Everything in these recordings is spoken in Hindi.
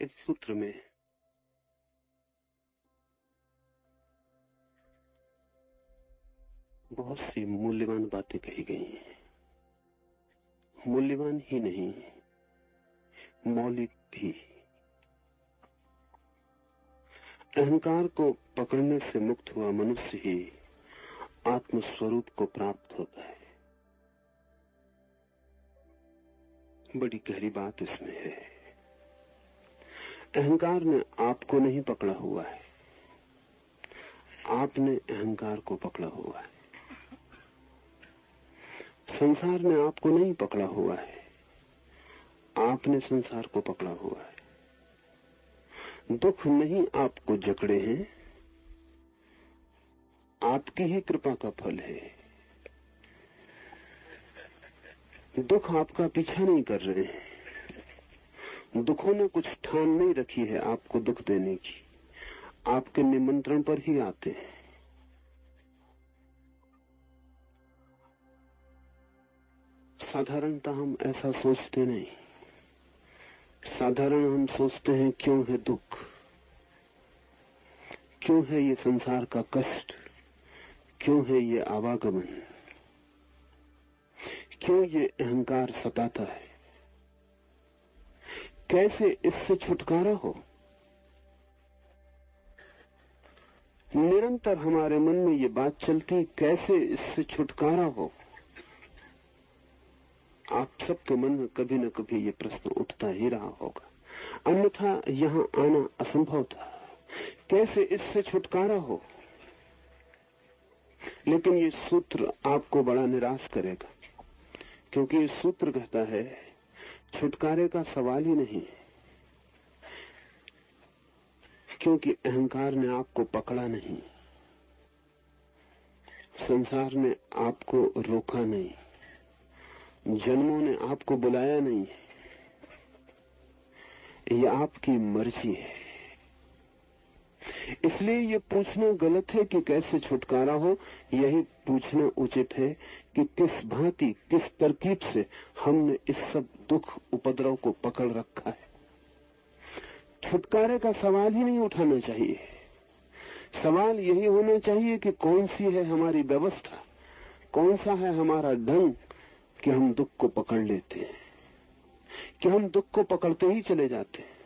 इस सूत्र में बहुत सी मूल्यवान बातें कही गई हैं। मूल्यवान ही नहीं, मौलिक भी। अहंकार को पकड़ने से मुक्त हुआ मनुष्य ही आत्मस्वरूप को प्राप्त होता है। बड़ी गहरी बात इसमें है। अहंकार ने आपको नहीं पकड़ा हुआ है, आपने अहंकार को पकड़ा हुआ है। संसार ने आपको नहीं पकड़ा हुआ है, आपने संसार को पकड़ा हुआ है। दुख नहीं आपको जकड़े हैं, आपकी ही कृपा का फल है। दुख आपका पीछा नहीं कर रहे हैं, दुखों ने कुछ ठान नहीं रखी है आपको दुख देने की, आपके निमंत्रण पर ही आते हैं। साधारणतः हम ऐसा सोचते नहीं। साधारण हम सोचते हैं क्यों है दुख, क्यों है ये संसार का कष्ट, क्यों है ये आवागमन, क्यों ये अहंकार सताता है, कैसे इससे छुटकारा हो। निरंतर हमारे मन में ये बात चलती, कैसे इससे छुटकारा हो। आप सबके मन में कभी न कभी ये प्रश्न उठता ही रहा होगा, अन्यथा यहां आना असंभव था। कैसे इससे छुटकारा हो। लेकिन ये सूत्र आपको बड़ा निराश करेगा, क्योंकि ये सूत्र कहता है छुटकारे का सवाल ही नहीं, क्योंकि अहंकार ने आपको पकड़ा नहीं, संसार ने आपको रोका नहीं, जन्मों ने आपको बुलाया नहीं। ये आपकी मर्जी है। इसलिए ये पूछना गलत है कि कैसे छुटकारा हो, यही पूछना उचित है कि किस भांति, किस तरकीब से हमने इस सब दुख उपद्रव को पकड़ रखा है। छुटकारे का सवाल ही नहीं उठाना चाहिए। सवाल यही होना चाहिए कि कौन सी है हमारी व्यवस्था, कौन सा है हमारा ढंग कि हम दुख को पकड़ लेते हैं, कि हम दुख को पकड़ते ही चले जाते हैं,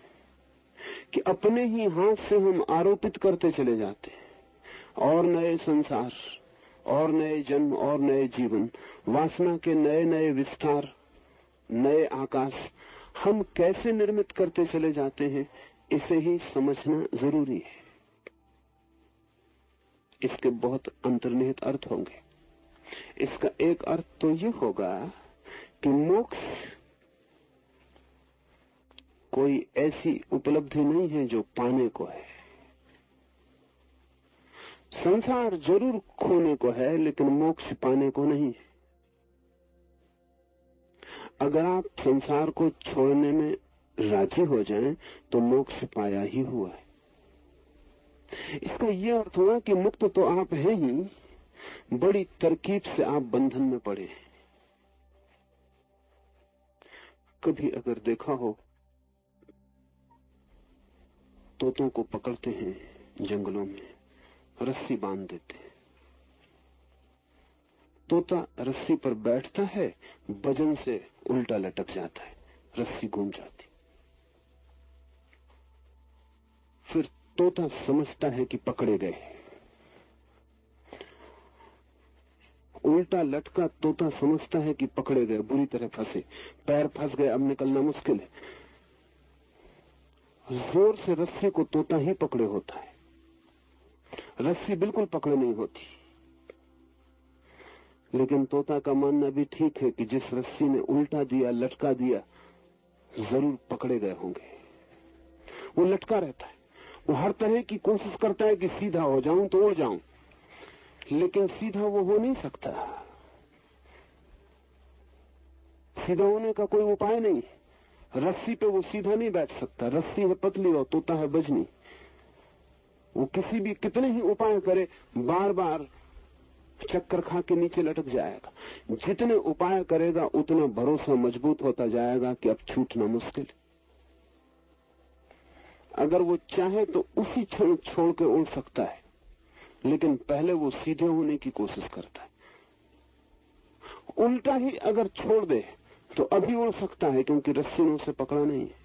कि अपने ही हाथ से हम आरोपित करते चले जाते हैं। और नए संसार और नए जन्म और नए जीवन, वासना के नए नए विस्तार, नए आकाश हम कैसे निर्मित करते चले जाते हैं, इसे ही समझना जरूरी है। इसके बहुत अंतर्निहित अर्थ होंगे। इसका एक अर्थ तो ये होगा कि मोक्ष कोई ऐसी उपलब्धि नहीं है जो पाने को है। संसार जरूर खोने को है, लेकिन मोक्ष पाने को नहीं है। अगर आप संसार को छोड़ने में राजी हो जाएं, तो मोक्ष पाया ही हुआ है। इसका यह अर्थ हुआ कि मुक्त तो आप हैं ही, बड़ी तरकीब से आप बंधन में पड़े हैं। कभी अगर देखा हो, तोतों को पकड़ते हैं जंगलों में, रस्सी बांध देते हैं। तोता रस्सी पर बैठता है, वजन से उल्टा लटक जाता है, रस्सी घूम जाती। फिर तोता समझता है कि पकड़े गए। उल्टा लटका तोता समझता है कि पकड़े गए, बुरी तरह फंसे, पैर फंस गए, अब निकलना मुश्किल है। जोर से रस्सी को तोता ही पकड़े होता है, रस्सी बिल्कुल पकड़े नहीं होती। लेकिन तोता का मानना भी ठीक है कि जिस रस्सी ने उल्टा दिया, लटका दिया, जरूर पकड़े गए होंगे। वो लटका रहता है, वो हर तरह की कोशिश करता है कि सीधा हो जाऊं तो उड़ जाऊं, लेकिन सीधा वो हो नहीं सकता। सीधा होने का कोई उपाय नहीं। रस्सी पे वो सीधा नहीं बैठ सकता, रस्सी है पतली और तोता है बजनी। वो किसी भी कितने ही उपाय करे, बार बार चक्कर खा के नीचे लटक जाएगा। जितने उपाय करेगा उतना भरोसा मजबूत होता जाएगा कि अब छूटना मुश्किल। अगर वो चाहे तो उसी क्षण छोड़ के उड़ सकता है, लेकिन पहले वो सीधे होने की कोशिश करता है। उल्टा ही अगर छोड़ दे तो अभी उड़ सकता है, क्योंकि रस्सी ने उसे पकड़ा नहीं है।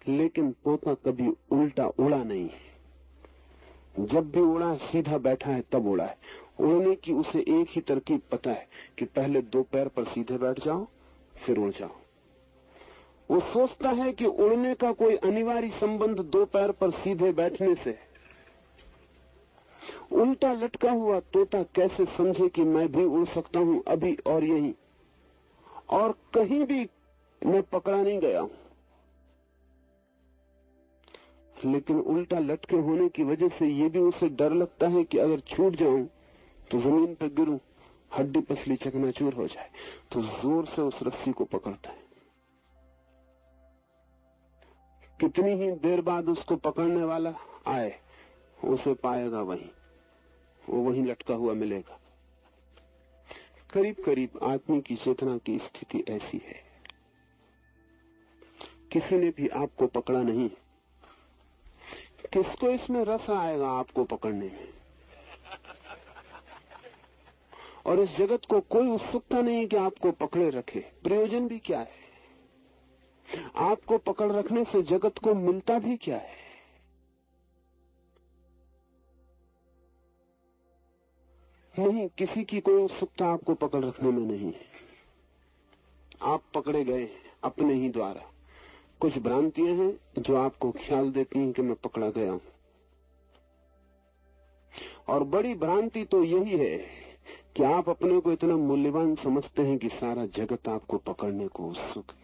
लेकिन तोता कभी उल्टा उड़ा नहीं है। जब भी उड़ा सीधा बैठा है तब उड़ा है। उड़ने की उसे एक ही तरकीब पता है कि पहले 2 पैर पर सीधे बैठ जाओ, फिर उड़ जाओ। वो सोचता है कि उड़ने का कोई अनिवार्य संबंध 2 पैर पर सीधे बैठने से। उल्टा लटका हुआ तोता कैसे समझे कि मैं भी उड़ सकता हूं अभी और यहीं, और कहीं भी मैं पकड़ा नहीं गया हूं। लेकिन उल्टा लटके होने की वजह से ये भी उसे डर लगता है कि अगर छूट जाऊं तो जमीन पर गिरूं, हड्डी पसली चकनाचूर हो जाए। तो जोर से उस रस्सी को पकड़ता है। कितनी ही देर बाद उसको पकड़ने वाला आए, उसे पाएगा वहीं, वो वहीं लटका हुआ मिलेगा। करीब करीब आदमी की चेतना की स्थिति ऐसी है। किसी ने भी आपको पकड़ा नहीं, किसको इसमें रस आएगा आपको पकड़ने में? और इस जगत को कोई उत्सुकता नहीं कि आपको पकड़े रखे। प्रयोजन भी क्या है? आपको पकड़ रखने से जगत को मिलता भी क्या है? नहीं, किसी की कोई उत्सुकता आपको पकड़ रखने में नहीं है। आप पकड़े गए अपने ही द्वारा। कुछ भ्रांतियां हैं जो आपको ख्याल देती हैं कि मैं पकड़ा गया हूं, और बड़ी भ्रांति तो यही है कि आप अपने को इतना मूल्यवान समझते हैं कि सारा जगत आपको पकड़ने को उत्सुक है।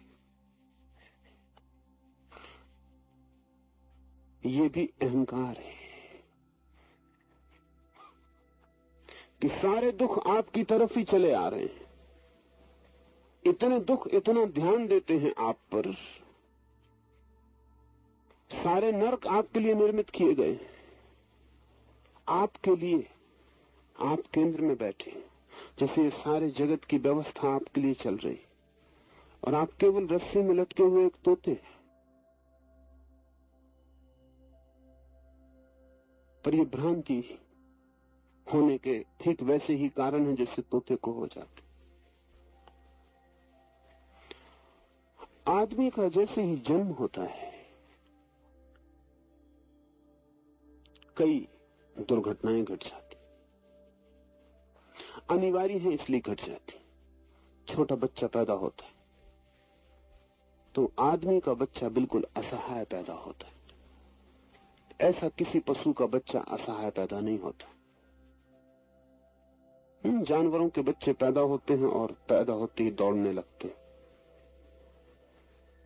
ये भी अहंकार है कि सारे दुख आपकी तरफ ही चले आ रहे हैं। इतने दुख, इतना ध्यान देते हैं आप पर। सारे नरक आपके लिए निर्मित किए गए, आपके लिए। आप केंद्र में बैठे, जैसे ये सारे जगत की व्यवस्था आपके लिए चल रही, और आप केवल रस्सी में लटके हुए एक तोते हैं। पर ये भ्रांति होने के ठीक वैसे ही कारण है जैसे तोते को हो जाते। आदमी का जैसे ही जन्म होता है, कई दुर्घटनाएं घट जाती, अनिवार्य है इसलिए घट जाती। छोटा बच्चा पैदा होता है तो आदमी का बच्चा बिल्कुल असहाय पैदा होता है। ऐसा किसी पशु का बच्चा असहाय पैदा नहीं होता। जानवरों के बच्चे पैदा होते हैं और पैदा होते ही दौड़ने लगते हैं।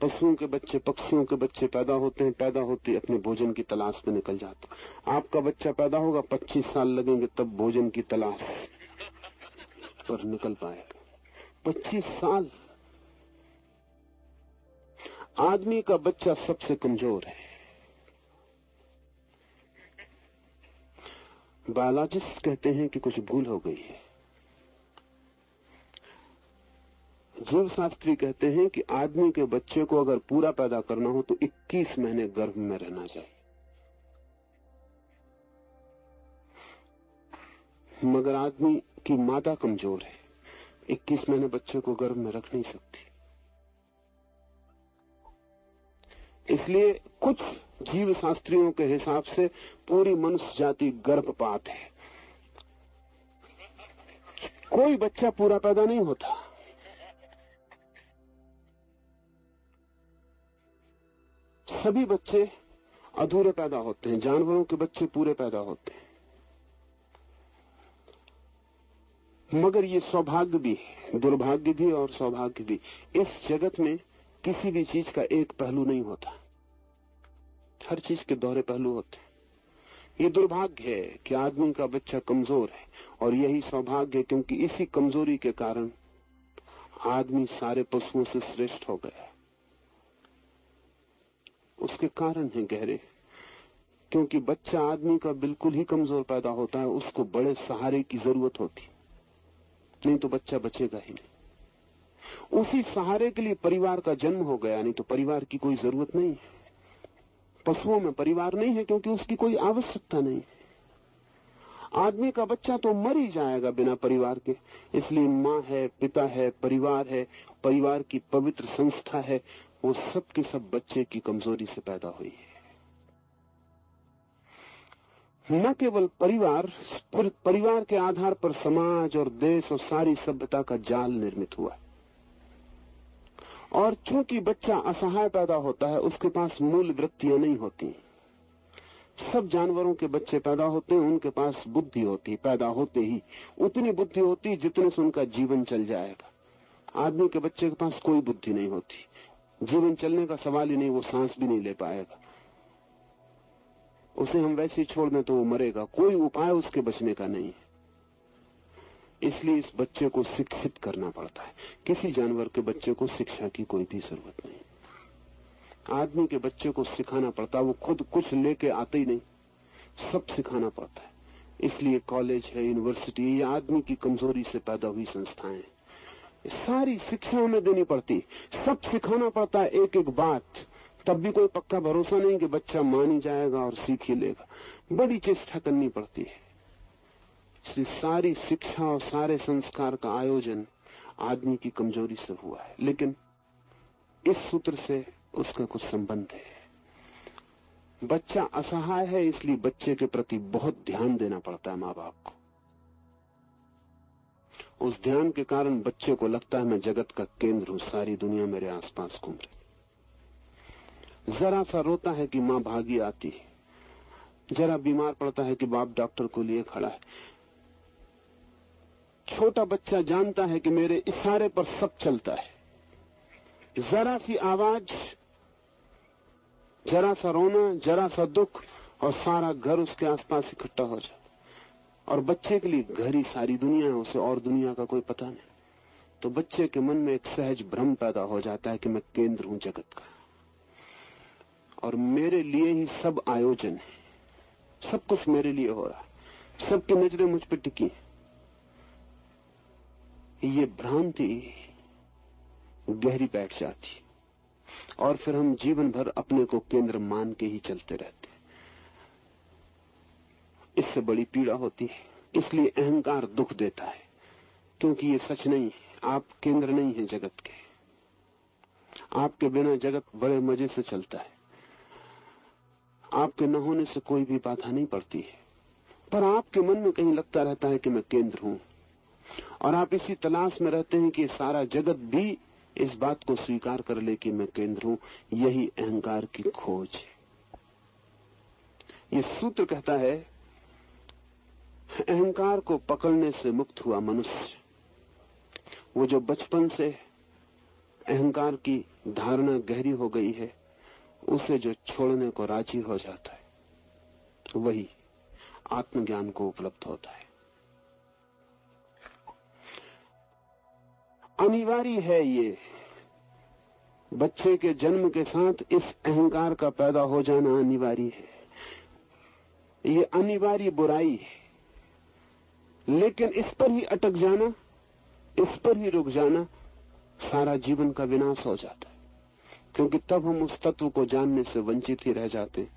पशुओं के बच्चे, पक्षियों के बच्चे पैदा होते हैं, पैदा होते अपने भोजन की तलाश में निकल जाते। आपका बच्चा पैदा होगा, 25 साल लगेंगे तब भोजन की तलाश पर निकल पाएगा। 25 साल। आदमी का बच्चा सबसे कमजोर है। बायोलॉजिस्ट कहते हैं कि कुछ भूल हो गई है। जीव शास्त्री कहते हैं कि आदमी के बच्चे को अगर पूरा पैदा करना हो तो 21 महीने गर्भ में रहना चाहिए। मगर आदमी की मादा कमजोर है, 21 महीने बच्चे को गर्भ में रख नहीं सकती। इसलिए कुछ जीव शास्त्रियों के हिसाब से पूरी मनुष्य जाति गर्भपात है। कोई बच्चा पूरा पैदा नहीं होता। सभी बच्चे अधूरे पैदा होते हैं। जानवरों के बच्चे पूरे पैदा होते हैं। मगर ये सौभाग्य भी है, दुर्भाग्य भी और सौभाग्य भी। इस जगत में किसी भी चीज का एक पहलू नहीं होता, हर चीज के दोहरे पहलू होते हैं। ये दुर्भाग्य है कि आदमी का बच्चा कमजोर है, और यही सौभाग्य है क्योंकि इसी कमजोरी के कारण आदमी सारे पशुओं से श्रेष्ठ हो गया। उसके कारण है गहरे, क्योंकि बच्चा आदमी का बिल्कुल ही कमजोर पैदा होता है, उसको बड़े सहारे की जरूरत होती, नहीं तो बच्चा बचेगा ही नहीं। उसी सहारे के लिए परिवार का जन्म हो गया, नहीं तो परिवार की कोई जरूरत नहीं है। पशुओं में परिवार नहीं है क्योंकि उसकी कोई आवश्यकता नहीं है। आदमी का बच्चा तो मर ही जाएगा बिना परिवार के, इसलिए माँ है, पिता है, परिवार की पवित्र संस्था है, वो सब की सब बच्चे की कमजोरी से पैदा हुई है। न केवल परिवार के आधार पर समाज और देश और सारी सभ्यता का जाल निर्मित हुआ। और चूंकि बच्चा असहाय पैदा होता है, उसके पास मूल वृत्तियां नहीं होती। सब जानवरों के बच्चे पैदा होते हैं, उनके पास बुद्धि होती, पैदा होते ही उतनी बुद्धि होती जितने से उनका जीवन चल जाएगा। आदमी के बच्चे के पास कोई बुद्धि नहीं होती, जीवन चलने का सवाल ही नहीं, वो सांस भी नहीं ले पाएगा। उसे हम वैसे ही छोड़ दें तो वो मरेगा, कोई उपाय उसके बचने का नहीं है। इसलिए इस बच्चे को शिक्षित करना पड़ता है। किसी जानवर के बच्चे को शिक्षा की कोई भी जरूरत नहीं। आदमी के बच्चे को सिखाना पड़ता है, वो खुद कुछ लेके आते ही नहीं, सब सिखाना पड़ता है। इसलिए कॉलेज है, यूनिवर्सिटी, ये आदमी की कमजोरी से पैदा हुई संस्थाएं हैं। सारी शिक्षा हमें देनी पड़ती, सब सिखाना पड़ता है, एक एक बात। तब भी कोई पक्का भरोसा नहीं कि बच्चा मान ही जाएगा और सीख ही लेगा, बड़ी चेष्टा करनी पड़ती है। इसलिए सारी शिक्षा और सारे संस्कार का आयोजन आदमी की कमजोरी से हुआ है। लेकिन इस सूत्र से उसका कुछ संबंध है। बच्चा असहाय है, इसलिए बच्चे के प्रति बहुत ध्यान देना पड़ता है माँ बाप को। उस ध्यान के कारण बच्चे को लगता है मैं जगत का केंद्र हूं, सारी दुनिया मेरे आसपास घूम रही। जरा सा रोता है कि माँ भागी आती है, जरा बीमार पड़ता है कि बाप डॉक्टर को लिए खड़ा है। छोटा बच्चा जानता है कि मेरे इशारे पर सब चलता है। जरा सी आवाज, जरा सा रोना, जरा सा दुख और सारा घर उसके आसपास इकट्ठा हो जाता। और बच्चे के लिए घर ही सारी दुनिया है, उसे और दुनिया का कोई पता नहीं। तो बच्चे के मन में एक सहज भ्रम पैदा हो जाता है कि मैं केंद्र हूं जगत का और मेरे लिए ही सब आयोजन है, सब कुछ मेरे लिए हो रहा है, सबकी नजरें मुझ पर टिकी। ये भ्रांति गहरी बैठ जाती और फिर हम जीवन भर अपने को केंद्र मान के ही चलते रहते। इससे बड़ी पीड़ा होती है। इसलिए अहंकार दुख देता है, क्योंकि ये सच नहीं है। आप केंद्र नहीं है जगत के, आपके बिना जगत बड़े मजे से चलता है। आपके न होने से कोई भी बाधा नहीं पड़ती है, पर आपके मन में कहीं लगता रहता है कि मैं केंद्र हूं, और आप इसी तलाश में रहते हैं कि सारा जगत भी इस बात को स्वीकार कर ले कि मैं केंद्र हूं। यही अहंकार की खोज है। ये सूत्र कहता है, अहंकार को पकड़ने से मुक्त हुआ मनुष्य, वो जो बचपन से अहंकार की धारणा गहरी हो गई है, उसे जो छोड़ने को राजी हो जाता है, वही आत्मज्ञान को उपलब्ध होता है। अनिवार्य है ये, बच्चे के जन्म के साथ इस अहंकार का पैदा हो जाना अनिवार्य है। ये अनिवार्य बुराई है, लेकिन इस पर ही अटक जाना, इस पर ही रुक जाना, सारा जीवन का विनाश हो जाता है। क्योंकि तब हम उस तत्व को जानने से वंचित ही रह जाते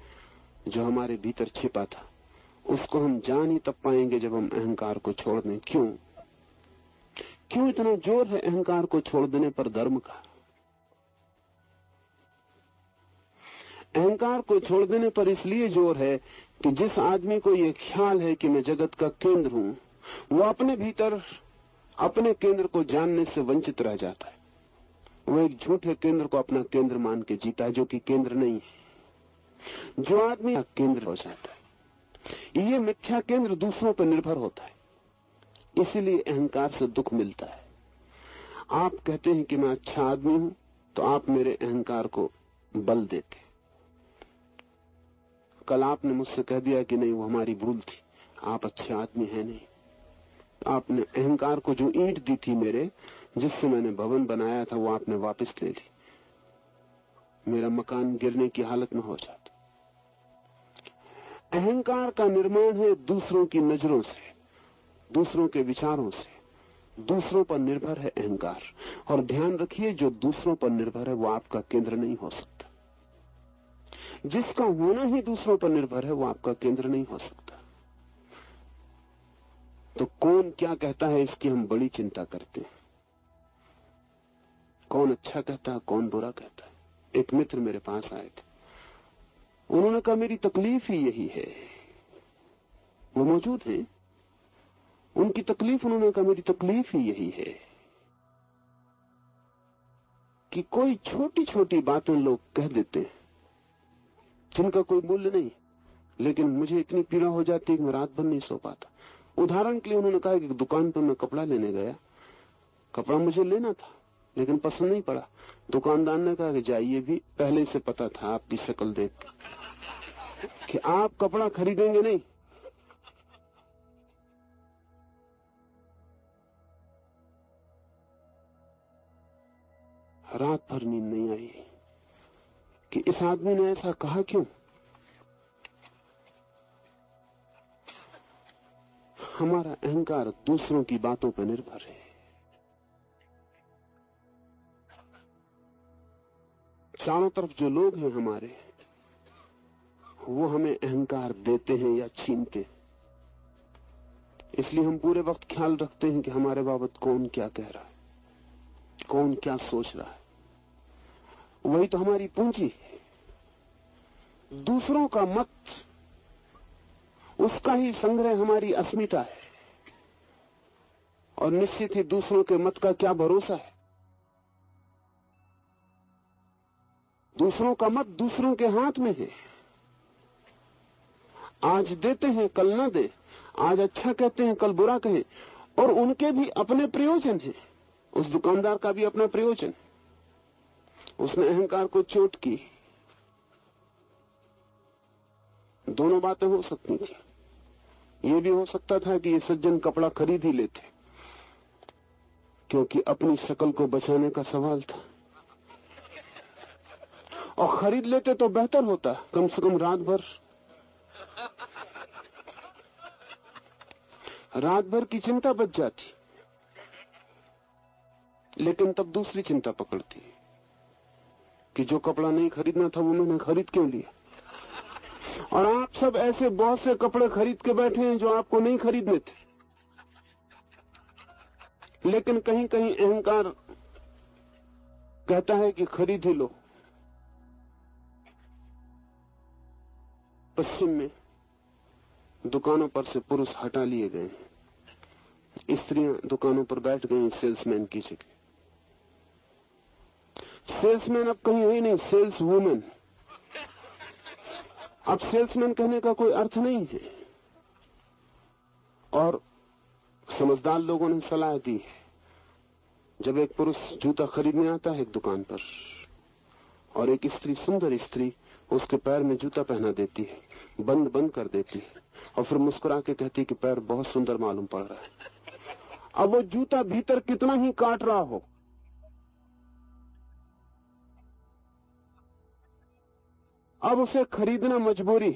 जो हमारे भीतर छिपा था। उसको हम जान ही तब पाएंगे जब हम अहंकार को छोड़ दें। क्यों इतना जोर है अहंकार को छोड़ देने पर धर्म का? अहंकार को छोड़ देने पर इसलिए जोर है कि जिस आदमी को यह ख्याल है कि मैं जगत का केंद्र हूं, वो अपने भीतर अपने केंद्र को जानने से वंचित रह जाता है। वो एक झूठे केंद्र को अपना केंद्र मान के जीता है, जो कि केंद्र नहीं है। जो आदमी केंद्र हो जाता है, ये मिथ्या केंद्र दूसरों पर निर्भर होता है, इसीलिए अहंकार से दुख मिलता है। आप कहते हैं कि मैं अच्छा आदमी हूं, तो आप मेरे अहंकार को बल देते। कल आपने मुझसे कह दिया कि नहीं, वो हमारी भूल थी, आप अच्छे आदमी हैं नहीं। आपने अहंकार को जो ईंट दी थी मेरे, जिससे मैंने भवन बनाया था, वो आपने वापस ले ली। मेरा मकान गिरने की हालत में हो जाता। अहंकार का निर्माण है दूसरों की नजरों से, दूसरों के विचारों से। दूसरों पर निर्भर है अहंकार। और ध्यान रखिए, जो दूसरों पर निर्भर है वो आपका केंद्र नहीं हो सकता। जिसका होना ही दूसरों पर निर्भर है वो आपका केंद्र नहीं हो सकता। तो कौन क्या कहता है इसकी हम बड़ी चिंता करते हैं। कौन अच्छा कहता है, कौन बुरा कहता है। एक मित्र मेरे पास आए थे, उन्होंने कहा मेरी तकलीफ ही यही है। वो मौजूद हैं, उनकी तकलीफ, उन्होंने कहा मेरी तकलीफ ही यही है कि कोई छोटी छोटी बातें लोग कह देते हैं जिनका कोई मूल्य नहीं, लेकिन मुझे इतनी पीड़ा हो जाती है कि मैं रात भर नहीं सो पाता। उदाहरण के लिए उन्होंने कहा कि दुकान पर मैं कपड़ा लेने गया, कपड़ा मुझे लेना था लेकिन पसंद नहीं पड़ा। दुकानदार ने कहा कि जाइए, भी पहले से पता था आपकी शक्ल देख कि आप कपड़ा खरीदेंगे नहीं। रात भर नींद नहीं आई कि इस आदमी ने ऐसा कहा क्यों। हमारा अहंकार दूसरों की बातों पर निर्भर है। चारों तरफ जो लोग हैं हमारे, वो हमें अहंकार देते हैं या छीनते हैं। इसलिए हम पूरे वक्त ख्याल रखते हैं कि हमारे बाबत कौन क्या कह रहा है, कौन क्या सोच रहा है। वही तो हमारी पूंजी है। दूसरों का मत, उसका ही संग्रह हमारी अस्मिता है। और निश्चित ही दूसरों के मत का क्या भरोसा है। दूसरों का मत दूसरों के हाथ में है। आज देते हैं कल न दे, आज अच्छा कहते हैं कल बुरा कहें। और उनके भी अपने प्रयोजन हैं, उस दुकानदार का भी अपना प्रयोजन। उसने अहंकार को चोट की। दोनों बातें हो सकती थी। ये भी हो सकता था कि ये सज्जन कपड़ा खरीद ही लेते, क्योंकि अपनी शक्ल को बचाने का सवाल था। और खरीद लेते तो बेहतर होता, कम से कम रात भर की चिंता बच जाती। लेकिन तब दूसरी चिंता पकड़ती कि जो कपड़ा नहीं खरीदना था वो मैंने खरीद क्यों लिया। और आप सब ऐसे बहुत से कपड़े खरीद के बैठे हैं जो आपको नहीं खरीदने थे, लेकिन कहीं कहीं अहंकार कहता है कि खरीद ही लो। पश्चिम में दुकानों पर से पुरुष हटा लिए गए हैं, स्त्रियां दुकानों पर बैठ गई सेल्समैन की जगह। सेल्समैन अब कहीं है नहीं, सेल्स वुमेन। अब सेल्समैन कहने का कोई अर्थ नहीं है। और समझदार लोगों ने सलाह दी है, जब एक पुरुष जूता खरीदने आता है एक दुकान पर और एक स्त्री, सुंदर स्त्री, उसके पैर में जूता पहना देती है, बंद कर देती है और फिर मुस्कुरा के कहती है कि पैर बहुत सुंदर मालूम पड़ रहा है। अब वो जूता भीतर कितना ही काट रहा हो, अब उसे खरीदना मजबूरी,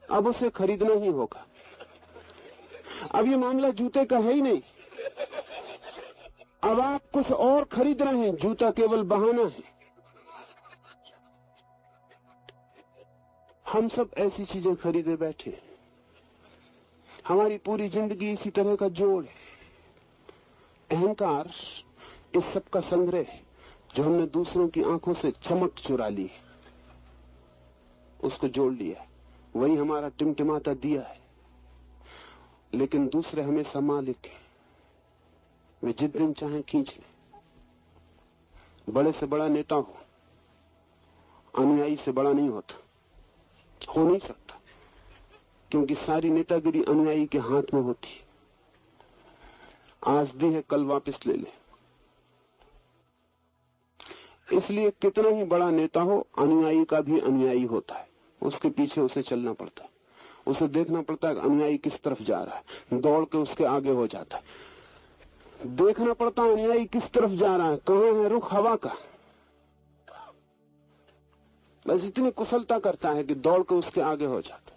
अब उसे खरीदना ही होगा। अब ये मामला जूते का है ही नहीं, अब आप कुछ और खरीद रहे हैं, जूता केवल बहाना है। हम सब ऐसी चीजें खरीदे बैठे, हमारी पूरी जिंदगी इसी तरह का जोड़ है। अहंकार इस सब का संग्रह है, जो हमने दूसरों की आंखों से चमक चुरा ली, उसको जोड़ लिया, वही हमारा टिमटिमाता दिया है। लेकिन दूसरे हमेशा मालिक है, वे जिस दिन चाहे खींच ले। बड़े से बड़ा नेता हो, अनुयायी से बड़ा नहीं होता, हो नहीं सकता, क्योंकि सारी नेतागिरी अनुयायी के हाथ में होती। आज दी है कल वापस ले ले। इसलिए कितना ही बड़ा नेता हो, अनुयायी का भी अनुयायी होता है, उसके पीछे उसे चलना पड़ता है, उसे देखना पड़ता है अनुयायी किस तरफ जा रहा है, दौड़ के उसके आगे हो जाता है। देखना पड़ता है अनुयायी किस तरफ जा रहा है, कहां है रुख हवा का। बस इतनी कुशलता करता है कि दौड़ के उसके आगे हो जाता है।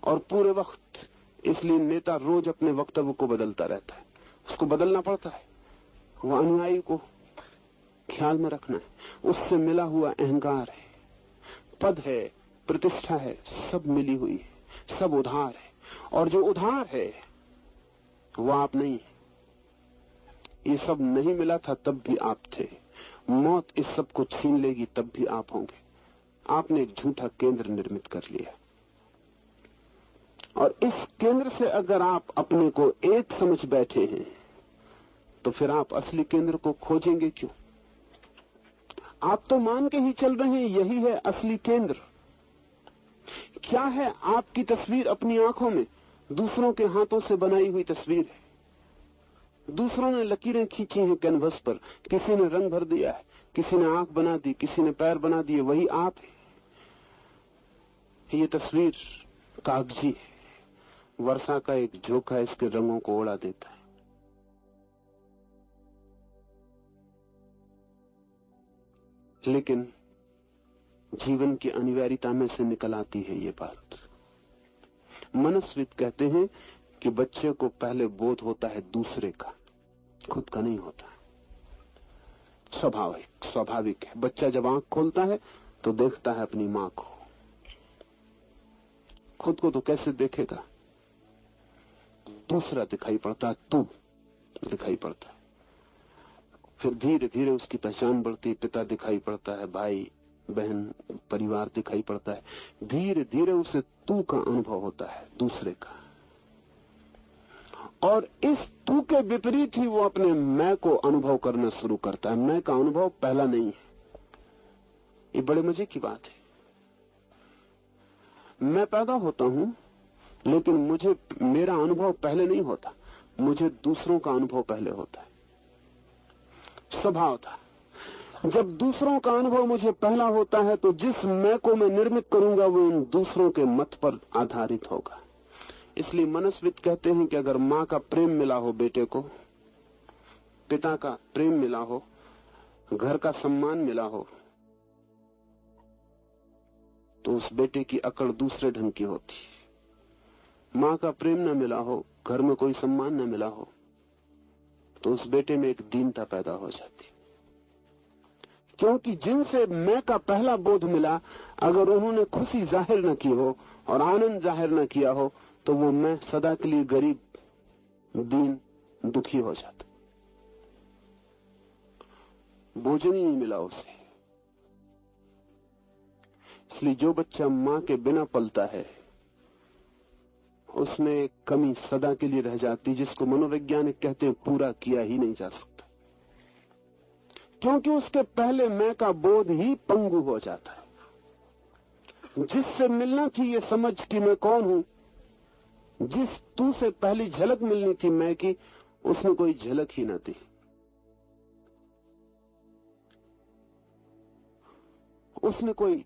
और पूरे वक्त, इसलिए नेता रोज अपने वक्तव्य को बदलता रहता है, उसको बदलना पड़ता है। वो अनुयायी को ख्याल में रखना है। उससे मिला हुआ अहंकार है, पद है, प्रतिष्ठा है, सब मिली हुई है, सब उधार है। और जो उधार है वो आप नहीं है। ये सब नहीं मिला था तब भी आप थे। मौत इस सब को छीन लेगी तब भी आप होंगे। आपने एक झूठा केंद्र निर्मित कर लिया, और इस केंद्र से अगर आप अपने को एक समझ बैठे हैं तो फिर आप असली केंद्र को खोजेंगे क्यों? आप तो मान के ही चल रहे हैं यही है असली केंद्र। क्या है आपकी तस्वीर अपनी आंखों में? दूसरों के हाथों से बनाई हुई तस्वीर है। दूसरों ने लकीरें खींची हैं कैनवस पर, किसी ने रंग भर दिया है, किसी ने आंख बना दी, किसी ने पैर बना दिए, वही आप है। ये तस्वीर कागजी है, वर्षा का एक झोंका इसके रंगों को उड़ा देता है। लेकिन जीवन की अनिवार्यता में से निकल आती है ये बात। मनस्विद कहते हैं कि बच्चे को पहले बोध होता है दूसरे का, खुद का नहीं होता। स्वाभाविक है। बच्चा जब आंख खोलता है तो देखता है अपनी मां को, खुद को तो कैसे देखेगा? दूसरा दिखाई पड़ता है, तू दिखाई पड़ता है। फिर धीरे धीरे उसकी पहचान बढ़ती है, पिता दिखाई पड़ता है, भाई बहन परिवार दिखाई पड़ता है। धीरे धीरे उसे तू का अनुभव होता है, दूसरे का। और इस तू के विपरीत ही वो अपने मैं को अनुभव करना शुरू करता है। मैं का अनुभव पहला नहीं है। ये बड़े मजे की बात है। मैं पैदा होता हूं लेकिन मुझे मेरा अनुभव पहले नहीं होता, मुझे दूसरों का अनुभव पहले होता है। स्वभाव था। जब दूसरों का अनुभव मुझे पहला होता है तो जिस मैं को मैं निर्मित करूंगा वो उन दूसरों के मत पर आधारित होगा। इसलिए मनस्विद कहते हैं कि अगर मां का प्रेम मिला हो बेटे को, पिता का प्रेम मिला हो, घर का सम्मान मिला हो, तो उस बेटे की अकड़ दूसरे ढंग की होती। मां का प्रेम न मिला हो, घर में कोई सम्मान न मिला हो, तो उस बेटे में एक दीनता पैदा हो जाती। क्योंकि जिनसे मैं का पहला बोध मिला, अगर उन्होंने खुशी जाहिर न की हो और आनंद जाहिर न किया हो, तो वो मैं सदा के लिए गरीब, दीन, दुखी हो जाता। भोजन ही नहीं मिला उसे। इसलिए जो बच्चा मां के बिना पलता है उसमें एक कमी सदा के लिए रह जाती, जिसको मनोवैज्ञानिक कहते हैं पूरा किया ही नहीं जा सकता। क्योंकि उसके पहले मैं का बोध ही पंगु हो जाता है। जिससे मिलना थी ये समझ कि मैं कौन हूं, जिस तू से पहली झलक मिलनी थी मैं की, उसने कोई झलक ही न दी। उसने कोई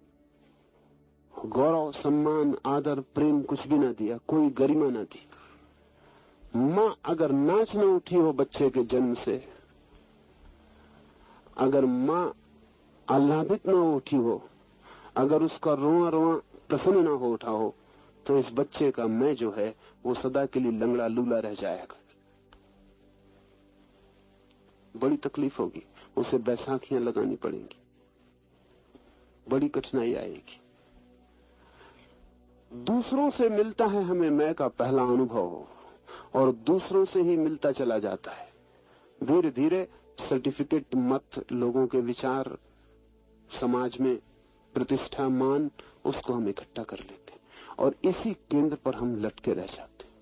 गौरव, सम्मान, आदर, प्रेम कुछ भी ना दिया, कोई गरिमा ना दी। मां अगर नाच न उठी हो बच्चे के जन्म से, अगर मां आह्लादित न उठी हो, अगर उसका रोआ रोआ प्रसन्न न हो उठा हो, तो इस बच्चे का मैं जो है वो सदा के लिए लंगड़ा लूला रह जाएगा। बड़ी तकलीफ होगी, उसे बैसाखियां लगानी पड़ेंगी, बड़ी कठिनाई आएगी। दूसरों से मिलता है हमें मैं का पहला अनुभव, और दूसरों से ही मिलता चला जाता है। धीरे धीरे सर्टिफिकेट, मत, लोगों के विचार, समाज में प्रतिष्ठा, मान, उसको हम इकट्ठा कर लेते हैं और इसी केंद्र पर हम लटके रह जाते हैं।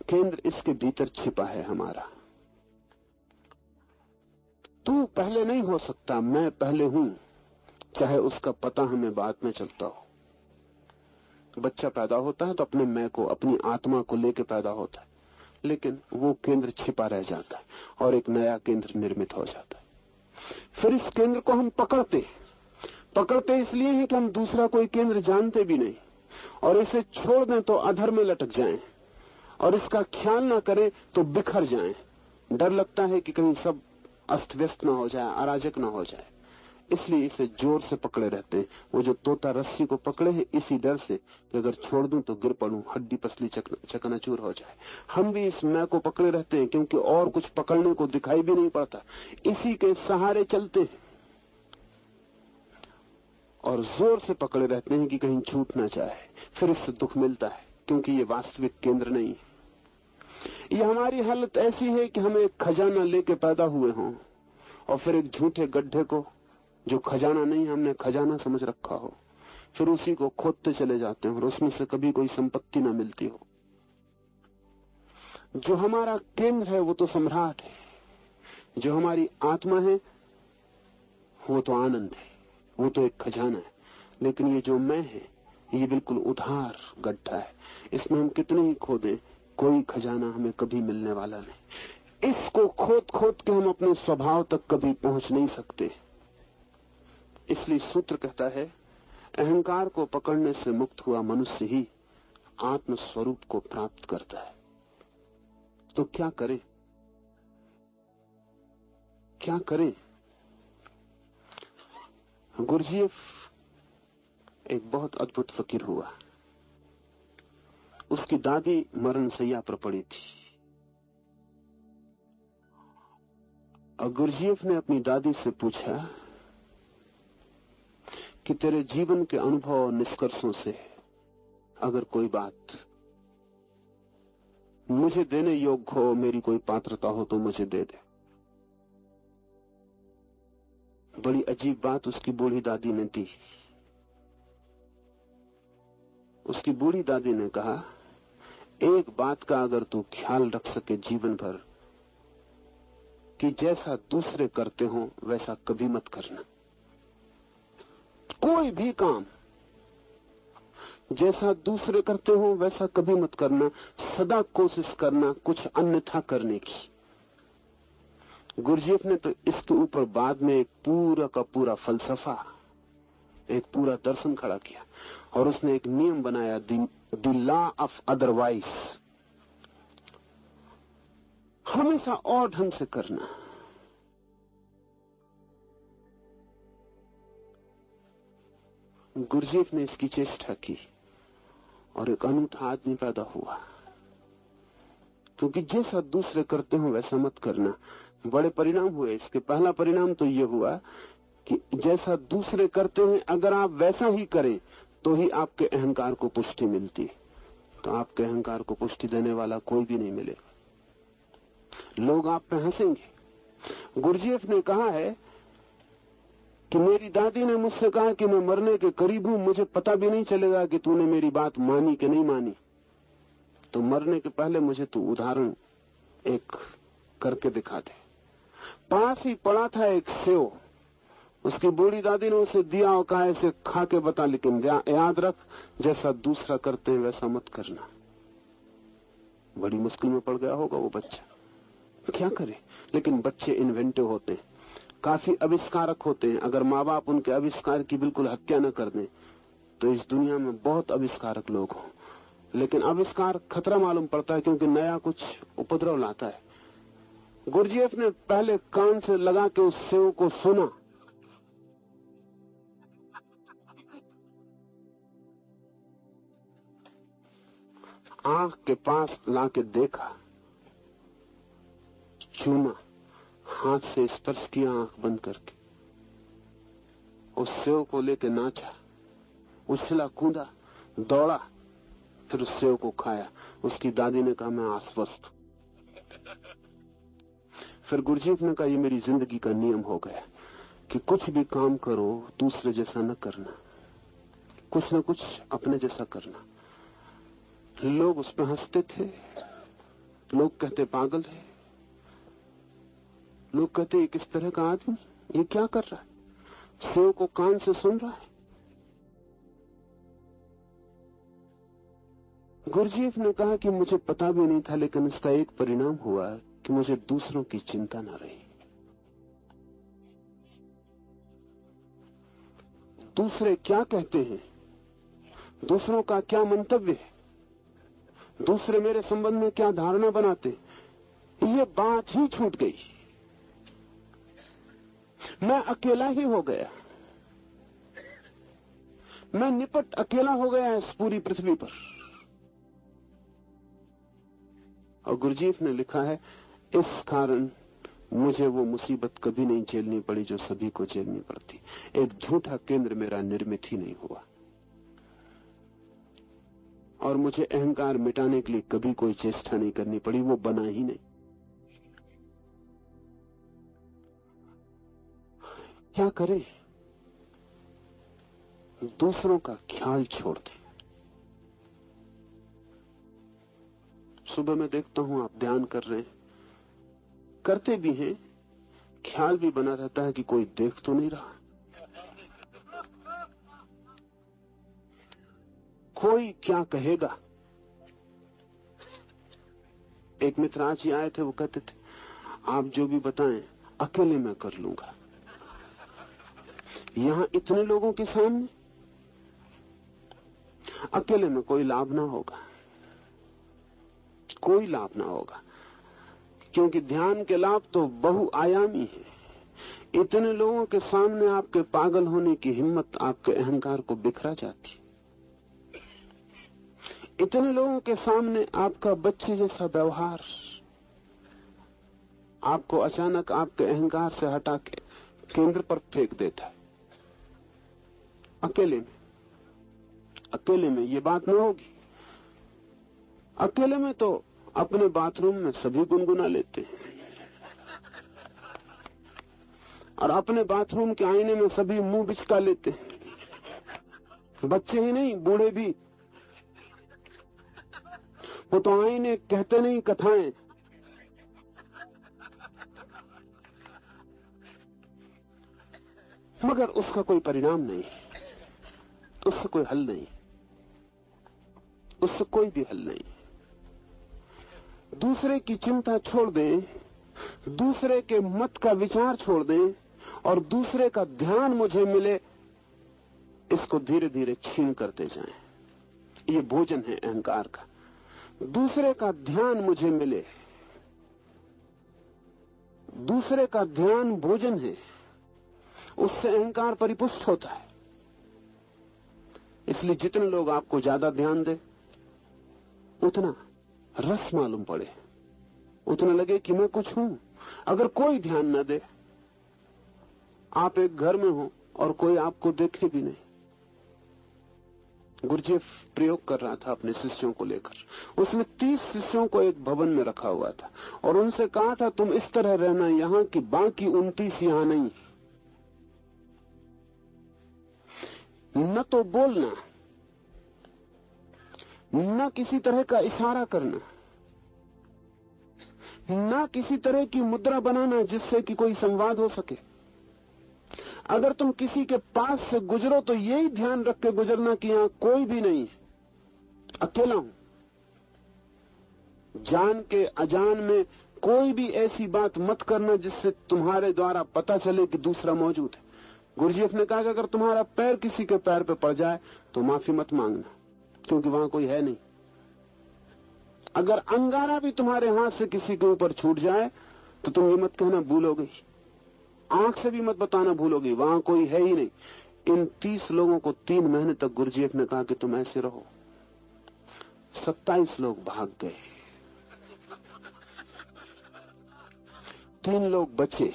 केंद्र इसके भीतर छिपा है हमारा। तू पहले नहीं हो सकता, मैं पहले हूं, चाहे उसका पता हमें बाद में चलता हो। बच्चा पैदा होता है तो अपने मैं को, अपनी आत्मा को लेकर पैदा होता है, लेकिन वो केंद्र छिपा रह जाता है और एक नया केंद्र निर्मित हो जाता है। फिर इस केंद्र को हम पकड़ते इसलिए है कि हम दूसरा कोई केंद्र जानते भी नहीं, और इसे छोड़ दें तो अधर में लटक जाएं, और इसका ख्याल ना करें तो बिखर जाएं। डर लगता है कि कहीं सब अस्त व्यस्त ना हो जाए, अराजक ना हो जाए। इसलिए इसे जोर से पकड़े रहते हैं। वो जो तोता रस्सी को पकड़े है इसी डर से कि अगर छोड़ दूं तो गिर पड़ूं, हड्डी पसली चकनाचूर हो जाए। हम भी इस मैं को पकड़े रहते हैं क्योंकि और कुछ पकड़ने को दिखाई भी नहीं पड़ता, इसी के सहारे चलते हैं और जोर से पकड़े रहते हैं कि कहीं छूट ना जाए। फिर इससे दुख मिलता है क्योंकि ये वास्तविक केंद्र नहीं है। ये हमारी हालत ऐसी है कि हम एक खजाना लेके पैदा हुए हों और फिर एक झूठे गड्ढे को, जो खजाना नहीं हमने खजाना समझ रखा हो, फिर उसी को खोदते चले जाते हैं और उसमें से कभी कोई संपत्ति ना मिलती हो। जो हमारा केंद्र है वो तो सम्राट है, जो हमारी आत्मा है वो तो आनंद है, वो तो एक खजाना है। लेकिन ये जो मैं है ये बिल्कुल उधार गड्ढा है, इसमें हम कितने ही खोदें कोई खजाना हमें कभी मिलने वाला नहीं। इसको खोद खोद के हम अपने स्वभाव तक कभी पहुंच नहीं सकते। इसलिए सूत्र कहता है, अहंकार को पकड़ने से मुक्त हुआ मनुष्य ही आत्म स्वरूप को प्राप्त करता है। तो क्या करें, क्या करें? गुरजीएफ एक बहुत अद्भुत फकीर हुआ। उसकी दादी मरणशैया पर पड़ी थी और गुरजीएफ ने अपनी दादी से पूछा कि तेरे जीवन के अनुभव और निष्कर्षों से अगर कोई बात मुझे देने योग्य हो, मेरी कोई पात्रता हो तो मुझे दे दे। बड़ी अजीब बात उसकी बूढ़ी दादी ने दी। उसकी बूढ़ी दादी ने कहा, एक बात का अगर तू ख्याल रख सके जीवन भर, कि जैसा दूसरे करते हो वैसा कभी मत करना। कोई भी काम जैसा दूसरे करते हो वैसा कभी मत करना, सदा कोशिश करना कुछ अन्यथा करने की। गुरजीएफ ने तो इसके ऊपर बाद में एक पूरा का पूरा फलसफा, एक पूरा दर्शन खड़ा किया और उसने एक नियम बनाया, द लॉ ऑफ अदरवाइज। हमेशा और ढंग से करना। गुरजीएफ ने इसकी चेष्टा की और एक अनूठा आदमी पैदा हुआ। क्योंकि जैसा दूसरे करते हो वैसा मत करना। बड़े परिणाम हुए इसके। पहला परिणाम तो यह हुआ कि जैसा दूसरे करते हैं अगर आप वैसा ही करें तो ही आपके अहंकार को पुष्टि मिलती है। तो आपके अहंकार को पुष्टि देने वाला कोई भी नहीं मिलेगा। लोग आप पे हंसेंगे। गुरजीएफ ने कहा है कि मेरी दादी ने मुझसे कहा कि मैं मरने के करीब हूं, मुझे पता भी नहीं चलेगा कि तूने मेरी बात मानी कि नहीं मानी। तो मरने के पहले मुझे तू उदाहरण एक करके दिखा दे। पास ही पड़ा था एक सेव, उसकी बूढ़ी दादी ने उसे दिया और कहा इसे खा के बता, लेकिन याद रख जैसा दूसरा करते हैं वैसा मत करना। बड़ी मुश्किल में पड़ गया होगा वो बच्चा, क्या करे। लेकिन बच्चे इन्वेंटिव होते हैं, काफी आविष्कारक होते हैं। अगर माँ बाप उनके आविष्कार की बिल्कुल हत्या न कर दें तो इस दुनिया में बहुत आविष्कारक लोग हों। लेकिन आविष्कार खतरा मालूम पड़ता है क्योंकि नया कुछ उपद्रव लाता है। गुरजीएफ ने पहले कान से लगा के उस सेव को सुना, आंख के पास लाके देखा, चूमा, हाथ से स्पर्श किया आंख बंद करके, उस सेव को लेके नाचा, उछला कूदा, दौड़ा, फिर उस सेव को खाया। उसकी दादी ने कहा मैं आश्वस्त। फिर गुरजीएफ ने कहा ये मेरी जिंदगी का नियम हो गया कि कुछ भी काम करो दूसरे जैसा न करना, कुछ न कुछ अपने जैसा करना। लोग उस पर हंसते थे, लोग कहते पागल है, लोग कहते ये किस तरह का आदमी, ये क्या कर रहा है, सेव को कान से सुन रहा है। गुरजीएफ ने कहा कि मुझे पता भी नहीं था, लेकिन इसका एक परिणाम हुआ कि मुझे दूसरों की चिंता न रही। दूसरे क्या कहते हैं, दूसरों का क्या मंतव्य है, दूसरे मेरे संबंध में क्या धारणा बनाते, ये बात ही छूट गई। मैं अकेला ही हो गया, मैं निपट अकेला हो गया इस पूरी पृथ्वी पर। और गुरुजीफ ने लिखा है, इस कारण मुझे वो मुसीबत कभी नहीं झेलनी पड़ी जो सभी को झेलनी पड़ती। एक झूठा केंद्र मेरा निर्मित ही नहीं हुआ, और मुझे अहंकार मिटाने के लिए कभी कोई चेष्टा नहीं करनी पड़ी, वो बना ही नहीं। क्या करें? दूसरों का ख्याल छोड़ दें। सुबह मैं देखता हूं आप ध्यान कर रहे हैं, करते भी हैं, ख्याल भी बना रहता है कि कोई देख तो नहीं रहा, कोई क्या कहेगा। एक मित्र आज ही आए थे, वो कहते थे आप जो भी बताएं अकेले मैं कर लूंगा। यहां इतने लोगों के सामने अकेले में कोई लाभ ना होगा, कोई लाभ ना होगा, क्योंकि ध्यान के लाभ तो बहुआयामी है। इतने लोगों के सामने आपके पागल होने की हिम्मत आपके अहंकार को बिखरा जाती। इतने लोगों के सामने आपका बच्चे जैसा व्यवहार आपको अचानक आपके अहंकार से हटा के केंद्र पर फेंक देता है। अकेले में ये बात न होगी। अकेले में तो अपने बाथरूम में सभी गुनगुना लेते हैं, और अपने बाथरूम के आईने में सभी मुंह बिचका लेते हैं, बच्चे ही नहीं बूढ़े भी। वो तो आईने कहते नहीं कथाएं, मगर उसका कोई परिणाम नहीं, उससे कोई हल नहीं, उससे कोई भी हल नहीं। दूसरे की चिंता छोड़ दें, दूसरे के मत का विचार छोड़ दें, और दूसरे का ध्यान मुझे मिले, इसको धीरे धीरे छीन करते जाएं। ये भोजन है अहंकार का। दूसरे का ध्यान मुझे मिले, दूसरे का ध्यान भोजन है, उससे अहंकार परिपुष्ट होता है। इसलिए जितने लोग आपको ज्यादा ध्यान दे, उतना रस मालूम पड़े, उतना लगे कि मैं कुछ हूं। अगर कोई ध्यान न दे, आप एक घर में हो और कोई आपको देखे भी नहीं। गुरुजीफ प्रयोग कर रहा था अपने शिष्यों को लेकर। उसने 30 शिष्यों को एक भवन में रखा हुआ था और उनसे कहा था तुम इस तरह रहना यहां कि बाकी 29 यहां नहीं। न तो बोलना, न किसी तरह का इशारा करना, न किसी तरह की मुद्रा बनाना जिससे कि कोई संवाद हो सके। अगर तुम किसी के पास से गुजरो तो यही ध्यान रख के गुजरना कि यहां कोई भी नहीं है, अकेला हूं। जान के अजान में कोई भी ऐसी बात मत करना जिससे तुम्हारे द्वारा पता चले कि दूसरा मौजूद है। गुरुजीफ ने कहा कि अगर तुम्हारा पैर किसी के पैर पे पड़ जाए तो माफी मत मांगना, क्योंकि वहां कोई है नहीं। अगर अंगारा भी तुम्हारे हाथ से किसी के ऊपर छूट जाए तो तुम ये मत कहना भूल हो गई, आंख से भी मत बताना भूल हो गई, वहां कोई है ही नहीं। इन 30 लोगों को 3 महीने तक गुरुजीफ ने कहा कि तुम ऐसे रहो। 27 लोग भाग गए, 3 लोग बचे,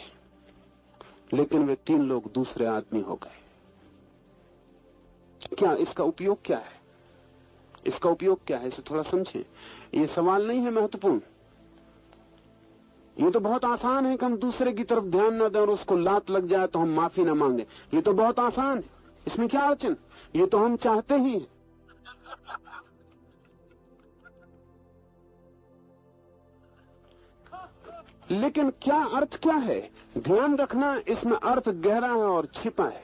लेकिन वे 3 लोग दूसरे आदमी हो गए। क्या इसका उपयोग क्या है? इसका उपयोग क्या है, इसे थोड़ा समझें। ये सवाल नहीं है महत्वपूर्ण। ये तो बहुत आसान है कि हम दूसरे की तरफ ध्यान न दें और उसको लात लग जाए तो हम माफी न मांगे। ये तो बहुत आसान है, इसमें क्या अड़चन? ये तो हम चाहते ही हैं। लेकिन क्या अर्थ क्या है? ध्यान रखना, इसमें अर्थ गहरा है और छिपा है।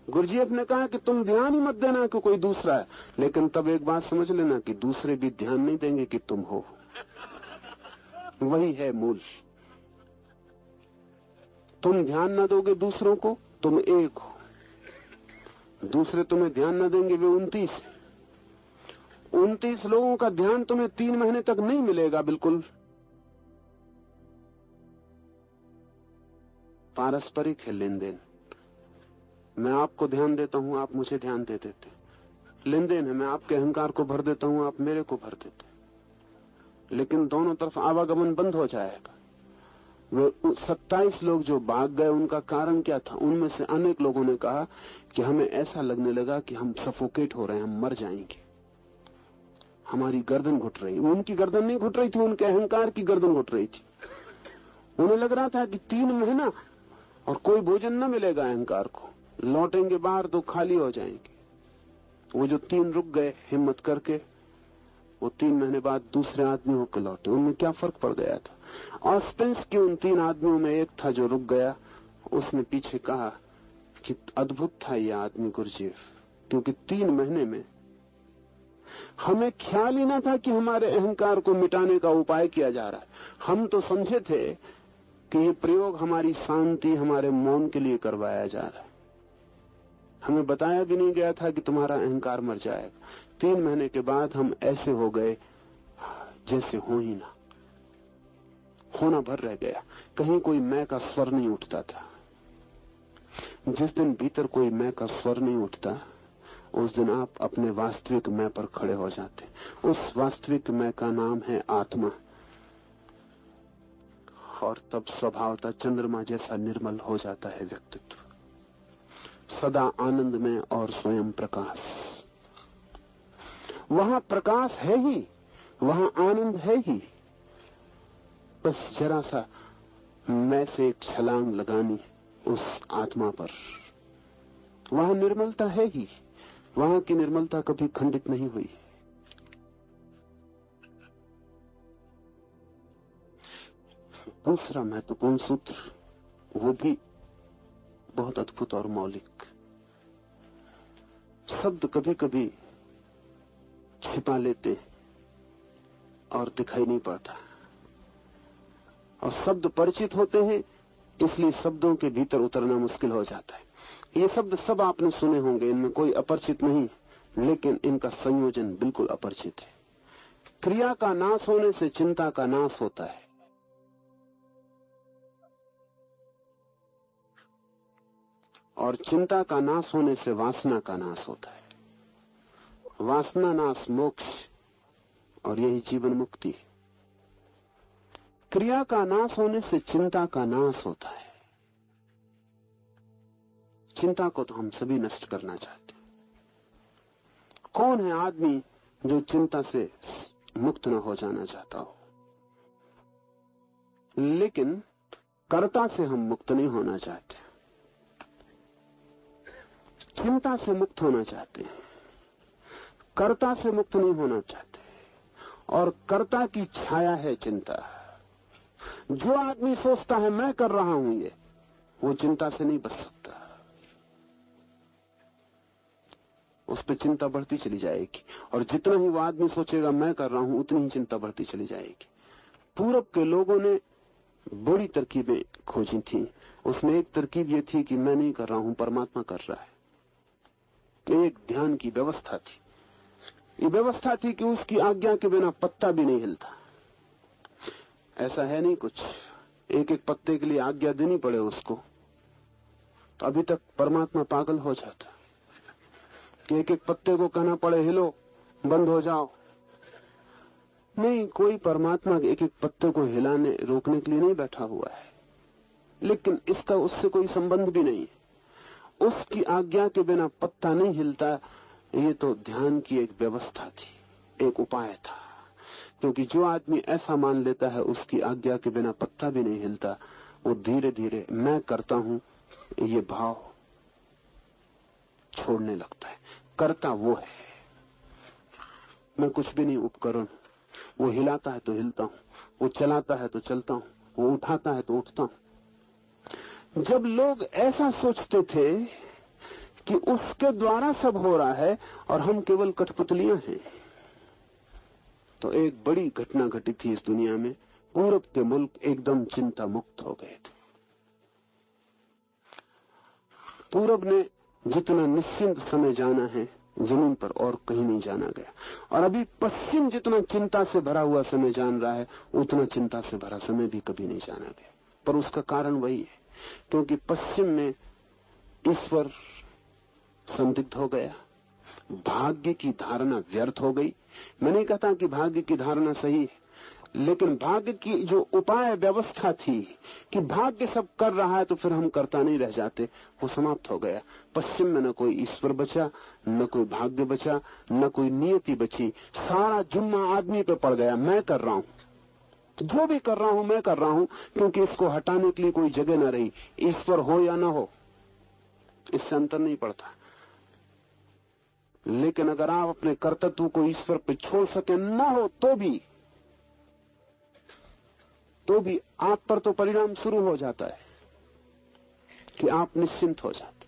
गुरुजीफ ने कहा कि तुम ध्यान ही मत देना कि कोई दूसरा है, लेकिन तब एक बात समझ लेना कि दूसरे भी ध्यान नहीं देंगे कि तुम हो। वही है मूल। तुम ध्यान न दोगे दूसरों को, तुम एक हो। दूसरे तुम्हें ध्यान न देंगे, वे 29 है। 29 लोगों का ध्यान तुम्हें 3 महीने तक नहीं मिलेगा बिल्कुल। पारस्परिक है लेन देन। मैं आपको ध्यान देता हूं, आप मुझे ध्यान दे देते। लेन देन है, मैं आपके अहंकार को भर देता हूं, आप मेरे को भर देते। लेकिन दोनों तरफ आवागमन बंद हो जाएगा। वो 27 लोग जो भाग गए, उनका कारण क्या था? उनमें से अनेक लोगों ने कहा कि हमें ऐसा लगने लगा कि हम सफोकेट हो रहे हैं, हम मर जाएंगे, हमारी गर्दन घुट रही। उनकी गर्दन नहीं घुट रही थी, उनके अहंकार की गर्दन घुट रही थी। उन्हें लग रहा था कि 3 महीना और कोई भोजन न मिलेगा अहंकार को, लौटेंगे बाहर तो खाली हो जाएंगे। वो जो 3 रुक गए हिम्मत करके, वो 3 महीने बाद दूसरे आदमी होकर लौटे। उनमें क्या फर्क पड़ गया था? ऑस्पेंस के उन 3 आदमियों में एक था जो रुक गया। उसने पीछे कहा कि अद्भुत था ये आदमी गुरुजीव, क्योंकि 3 महीने में हमें ख्याल ही ना था कि हमारे अहंकार को मिटाने का उपाय किया जा रहा है। हम तो समझे थे कि ये प्रयोग हमारी शांति, हमारे मौन के लिए करवाया जा रहा है। हमें बताया भी नहीं गया था कि तुम्हारा अहंकार मर जाएगा। 3 महीने के बाद हम ऐसे हो गए जैसे हो ही ना, होना भर रह गया। कहीं कोई मैं का स्वर नहीं उठता था। जिस दिन भीतर कोई मैं का स्वर नहीं उठता, उस दिन आप अपने वास्तविक मैं पर खड़े हो जाते। उस वास्तविक मैं का नाम है आत्मा। और तब स्वभावतः चंद्रमा जैसा निर्मल हो जाता है व्यक्तित्व, सदा आनंद में और स्वयं प्रकाश। वहां प्रकाश है ही, वहां आनंद है ही। बस जरा सा मैं से एक छलांग लगानी उस आत्मा पर। वहां निर्मलता है ही, वहां की निर्मलता कभी खंडित नहीं हुई। दूसरा महत्वपूर्ण सूत्र, वो भी बहुत अद्भुत और मौलिक। शब्द कभी कभी छिपा लेते और दिखाई नहीं पड़ता, और शब्द परिचित होते हैं, इसलिए शब्दों के भीतर उतरना मुश्किल हो जाता है। ये शब्द सब आपने सुने होंगे, इनमें कोई अपरिचित नहीं, लेकिन इनका संयोजन बिल्कुल अपरिचित है। क्रिया का नाश होने से चिंता का नाश होता है, और चिंता का नाश होने से वासना का नाश होता है। वासना नाश मोक्ष, और यही जीवन मुक्ति है। क्रिया का नाश होने से चिंता का नाश होता है। चिंता को तो हम सभी नष्ट करना चाहते हैं। कौन है आदमी जो चिंता से मुक्त न हो जाना चाहता हो? लेकिन कर्ता से हम मुक्त नहीं होना चाहते, चिंता से मुक्त होना चाहते हैं, कर्ता से मुक्त नहीं होना चाहते। और कर्ता की छाया है चिंता। जो आदमी सोचता है मैं कर रहा हूं ये, वो चिंता से नहीं बच सकता। उस पर चिंता बढ़ती चली जाएगी, और जितना ही वो आदमी सोचेगा मैं कर रहा हूं, उतनी ही चिंता बढ़ती चली जाएगी। पूरब के लोगों ने बड़ी तरकीबें खोजी थी। उसमें एक तरकीब ये थी कि मैं नहीं कर रहा हूं, परमात्मा कर रहा है। एक ध्यान की व्यवस्था थी। ये व्यवस्था थी कि उसकी आज्ञा के बिना पत्ता भी नहीं हिलता। ऐसा है नहीं कुछ, एक एक पत्ते के लिए आज्ञा देनी पड़े उसको, तो अभी तक परमात्मा पागल हो जाता कि एक एक पत्ते को कहना पड़े हिलो, बंद हो जाओ। नहीं, कोई परमात्मा एक एक पत्ते को हिलाने रोकने के लिए नहीं बैठा हुआ है, लेकिन इसका उससे कोई संबंध भी नहीं है। उसकी आज्ञा के बिना पत्ता नहीं हिलता। ये तो ध्यान की एक व्यवस्था थी, एक उपाय था। क्योंकि जो आदमी ऐसा मान लेता है उसकी आज्ञा के बिना पत्ता भी नहीं हिलता, वो धीरे धीरे मैं करता हूं ये भाव छोड़ने लगता है। करता वो है, मैं कुछ भी नहीं उपकरण। वो हिलाता है तो हिलता हूं, वो चलाता है तो चलता हूं, वो उठाता है तो उठता हूं। जब लोग ऐसा सोचते थे कि उसके द्वारा सब हो रहा है और हम केवल कठपुतलियां हैं, तो एक बड़ी घटना घटी थी इस दुनिया में। पूरब के मुल्क एकदम चिंता मुक्त हो गए थे। पूरब ने जितना निश्चिंत समय जाना है जमीन पर और कहीं नहीं जाना गया, और अभी पश्चिम जितना चिंता से भरा हुआ समय जान रहा है, उतना चिंता से भरा समय भी कभी नहीं जाना गया। पर उसका कारण वही है क्योंकि पश्चिम में ईश्वर संदिग्ध हो गया, भाग्य की धारणा व्यर्थ हो गई। मैं नहीं कहता कि भाग्य की धारणा सही है, लेकिन भाग्य की जो उपाय व्यवस्था थी कि भाग्य सब कर रहा है तो फिर हम करता नहीं रह जाते, वो समाप्त हो गया। पश्चिम में न कोई ईश्वर बचा, न कोई भाग्य बचा, न कोई नियति बची। सारा जुम्मा आदमी पे पड़ गया। मैं कर रहा हूं, जो भी कर रहा हूं मैं कर रहा हूं, क्योंकि इसको हटाने के लिए कोई जगह न रही। ईश्वर हो या न हो, इससे अंतर नहीं पड़ता। लेकिन अगर आप अपने कर्तव्य को ईश्वर पे छोड़ सके, न हो तो भी आप पर तो परिणाम शुरू हो जाता है कि आप निश्चिंत हो जाते।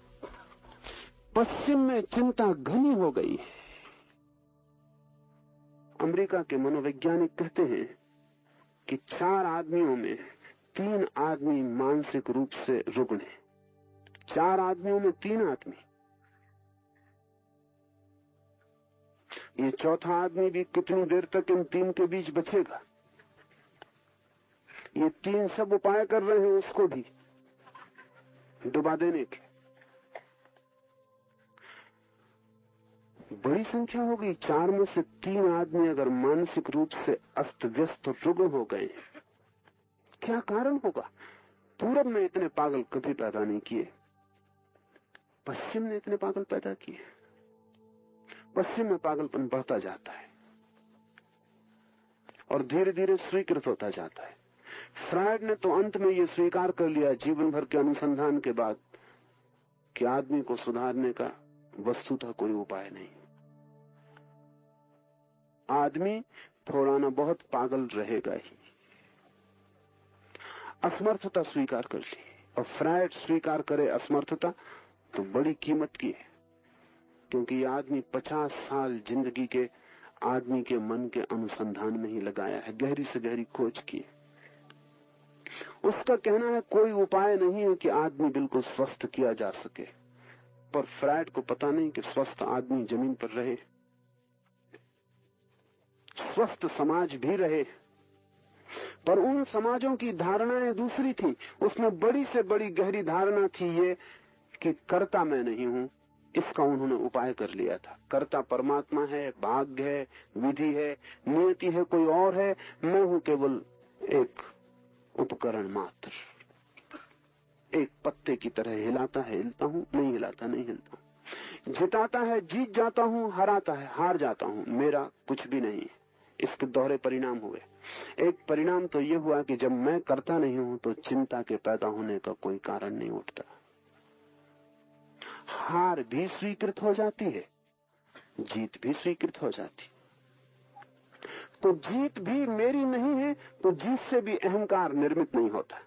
पश्चिम में चिंता घनी हो गई है। अमेरिका के मनोवैज्ञानिक कहते हैं कि 4 आदमियों में 3 आदमी मानसिक रूप से रुग्ण हैं। 4 आदमियों में 3 आदमी। ये चौथा आदमी भी कितनी देर तक इन 3 के बीच बचेगा? ये 3 सब उपाय कर रहे हैं उसको भी डुबा देने के। बड़ी संख्या हो गई। 4 में से 3 आदमी अगर मानसिक रूप से अस्त व्यस्त रुग्ण हो गए, क्या कारण होगा? पूरब में इतने पागल कभी पैदा नहीं किए, पश्चिम ने इतने पागल पैदा किए। पश्चिम में पागलपन बढ़ता जाता है और धीरे धीरे स्वीकृत होता जाता है। फ्रायड ने तो अंत में यह स्वीकार कर लिया जीवन भर के अनुसंधान के बाद कि आदमी को सुधारने का वस्तुतः कोई उपाय नहीं। आदमी थोड़ा ना बहुत पागल रहेगा ही। असमर्थता स्वीकार कर ली, और फ्रायड स्वीकार करे असमर्थता तो बड़ी कीमत की है, क्योंकि ये आदमी 50 साल जिंदगी के आदमी के मन के अनुसंधान में ही लगाया है, गहरी से गहरी खोज की। उसका कहना है कोई उपाय नहीं है कि आदमी बिल्कुल स्वस्थ किया जा सके, पर फ्रायड को पता नहीं कि स्वस्थ आदमी जमीन पर रहे, स्वस्थ समाज भी रहे, पर उन समाजों की धारणाएं दूसरी थी। उसमें बड़ी से बड़ी गहरी धारणा थी ये कि कर्ता मैं नहीं हूं। इसका उन्होंने उपाय कर लिया था। कर्ता परमात्मा है, भाग्य है, विधि है, नियति है, कोई और है। मैं हूं केवल एक उपकरण मात्र, एक पत्ते की तरह हिलाता है हिलता हूं, नहीं हिलाता नहीं हिलता हूं, जिताता है जीत जाता हूं, हराता है हार जाता हूं, मेरा कुछ भी नहीं है। इसके दोहरे परिणाम हुए। एक परिणाम तो यह हुआ कि जब मैं करता नहीं हूं तो चिंता के पैदा होने का कोई कारण नहीं उठता। हार भी स्वीकृत हो जाती है, जीत भी स्वीकृत हो जाती। तो जीत भी मेरी नहीं है तो जीत से भी अहंकार निर्मित नहीं होता,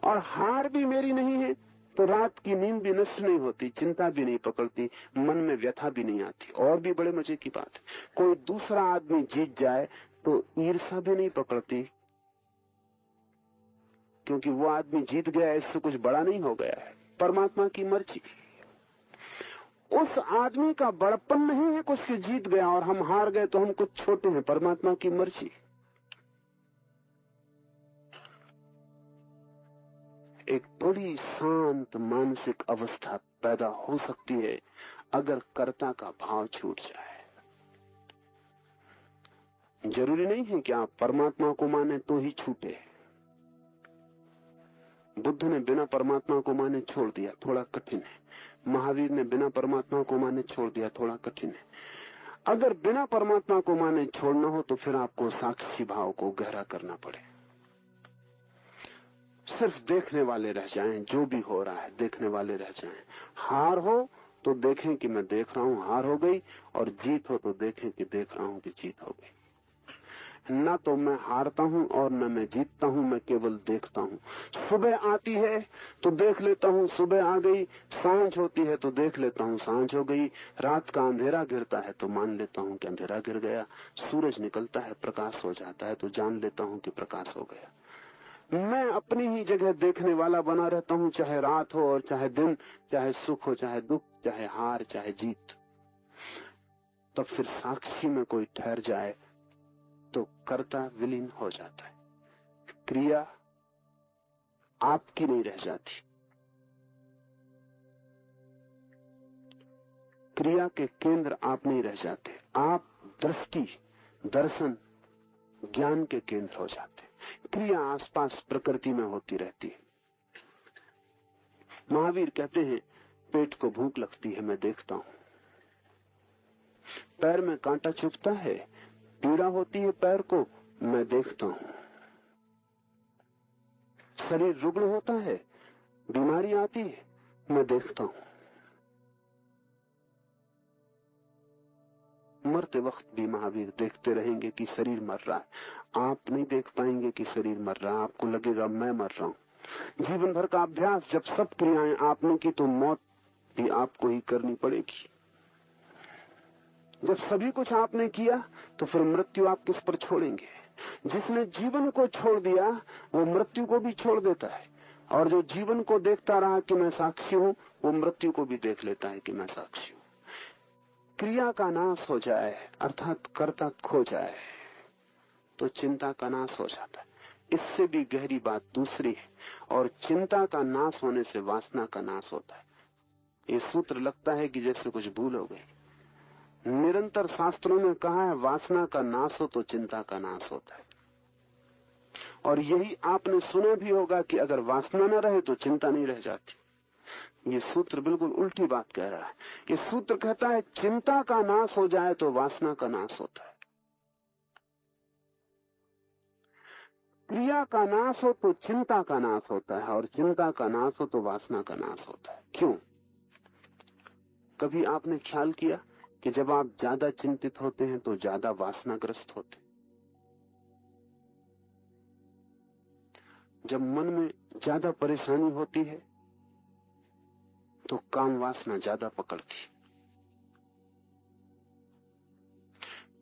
और हार भी मेरी नहीं है तो रात की नींद भी नष्ट नहीं होती, चिंता भी नहीं पकड़ती, मन में व्यथा भी नहीं आती। और भी बड़े मजे की बात है, कोई दूसरा आदमी जीत जाए तो ईर्ष्या भी नहीं पकड़ती, क्योंकि वो आदमी जीत गया, इससे कुछ बड़ा नहीं हो गया है, परमात्मा की मर्जी। उस आदमी का बड़प्पन नहीं है कुछ कि जीत गया और हम हार गए तो हम कुछ छोटे हैं, परमात्मा की मर्जी। एक बड़ी शांत मानसिक अवस्था पैदा हो सकती है अगर कर्ता का भाव छूट जाए। जरूरी नहीं है कि आप परमात्मा को माने तो ही छूटे। बुद्ध ने बिना परमात्मा को माने छोड़ दिया, थोड़ा कठिन है। महावीर ने बिना परमात्मा को माने छोड़ दिया, थोड़ा कठिन है। अगर बिना परमात्मा को माने छोड़ना हो तो फिर आपको साक्षी भाव को गहरा करना पड़े। सिर्फ देखने वाले रह जाएं, जो भी हो रहा है देखने वाले रह जाएं। हार हो तो देखें कि मैं देख रहा हूं हार हो गई, और जीत हो तो देखें कि देख रहा हूं कि जीत हो गई। ना तो मैं हारता हूं और न मैं जीतता हूं, मैं केवल देखता हूं। सुबह आती है तो देख लेता हूं सुबह आ गई, सांझ होती है तो देख लेता हूं सांझ हो गई, रात का अंधेरा गिरता है तो मान लेता हूं कि अंधेरा गिर गया, सूरज निकलता है प्रकाश हो जाता है तो जान लेता हूं कि प्रकाश हो गया। मैं अपनी ही जगह देखने वाला बना रहता हूं, चाहे रात हो और चाहे दिन, चाहे सुख हो चाहे दुख, चाहे हार चाहे जीत। तब फिर साक्षी में कोई ठहर जाए तो कर्ता विलीन हो जाता है, क्रिया आपकी नहीं रह जाती। क्रिया के केंद्र आप नहीं रह जाते, आप दृष्टि, दर्शन, ज्ञान के केंद्र हो जाते। क्रिया आसपास प्रकृति में होती रहती है। महावीर कहते हैं, पेट को भूख लगती है, मैं देखता हूं। पैर में कांटा चुभता है, पीड़ा होती है पैर को, मैं देखता हूं। शरीर रुग्ण होता है, बीमारी आती है, मैं देखता हूं। मरते वक्त भी महावीर देखते रहेंगे कि शरीर मर रहा है। आप नहीं देख पाएंगे कि शरीर मर रहा है, आपको लगेगा मैं मर रहा हूं। जीवन भर का अभ्यास, जब सब क्रियाएं आपने की तो मौत भी आपको ही करनी पड़ेगी। जब सभी कुछ आपने किया तो फिर मृत्यु आप किस पर छोड़ेंगे? जिसने जीवन को छोड़ दिया वो मृत्यु को भी छोड़ देता है, और जो जीवन को देखता रहा कि मैं साक्षी हूं, वो मृत्यु को भी देख लेता है कि मैं साक्षी हूं। क्रिया का नाश हो जाए, अर्थात कर्ता खो जाए, तो चिंता का नाश हो जाता है। इससे भी गहरी बात दूसरी है, और चिंता का नाश होने से वासना का नाश होता है। ये सूत्र लगता है कि जैसे कुछ भूल हो गई। निरंतर शास्त्रों में कहा है, वासना का नाश हो तो चिंता का नाश होता है। और यही आपने सुना भी होगा कि अगर वासना न रहे तो चिंता नहीं रह जाती। ये सूत्र बिल्कुल उल्टी बात कह रहा है। ये सूत्र कहता है, चिंता का नाश हो जाए तो वासना का नाश होता है। क्रिया का नाश हो तो चिंता का नाश होता है, और चिंता का नाश हो तो वासना का नाश होता है। क्यों? कभी आपने ख्याल किया कि जब आप ज्यादा चिंतित होते हैं तो ज्यादा वासनाग्रस्त होते हैं? जब मन में ज्यादा परेशानी होती है तो काम वासना ज्यादा पकड़ती,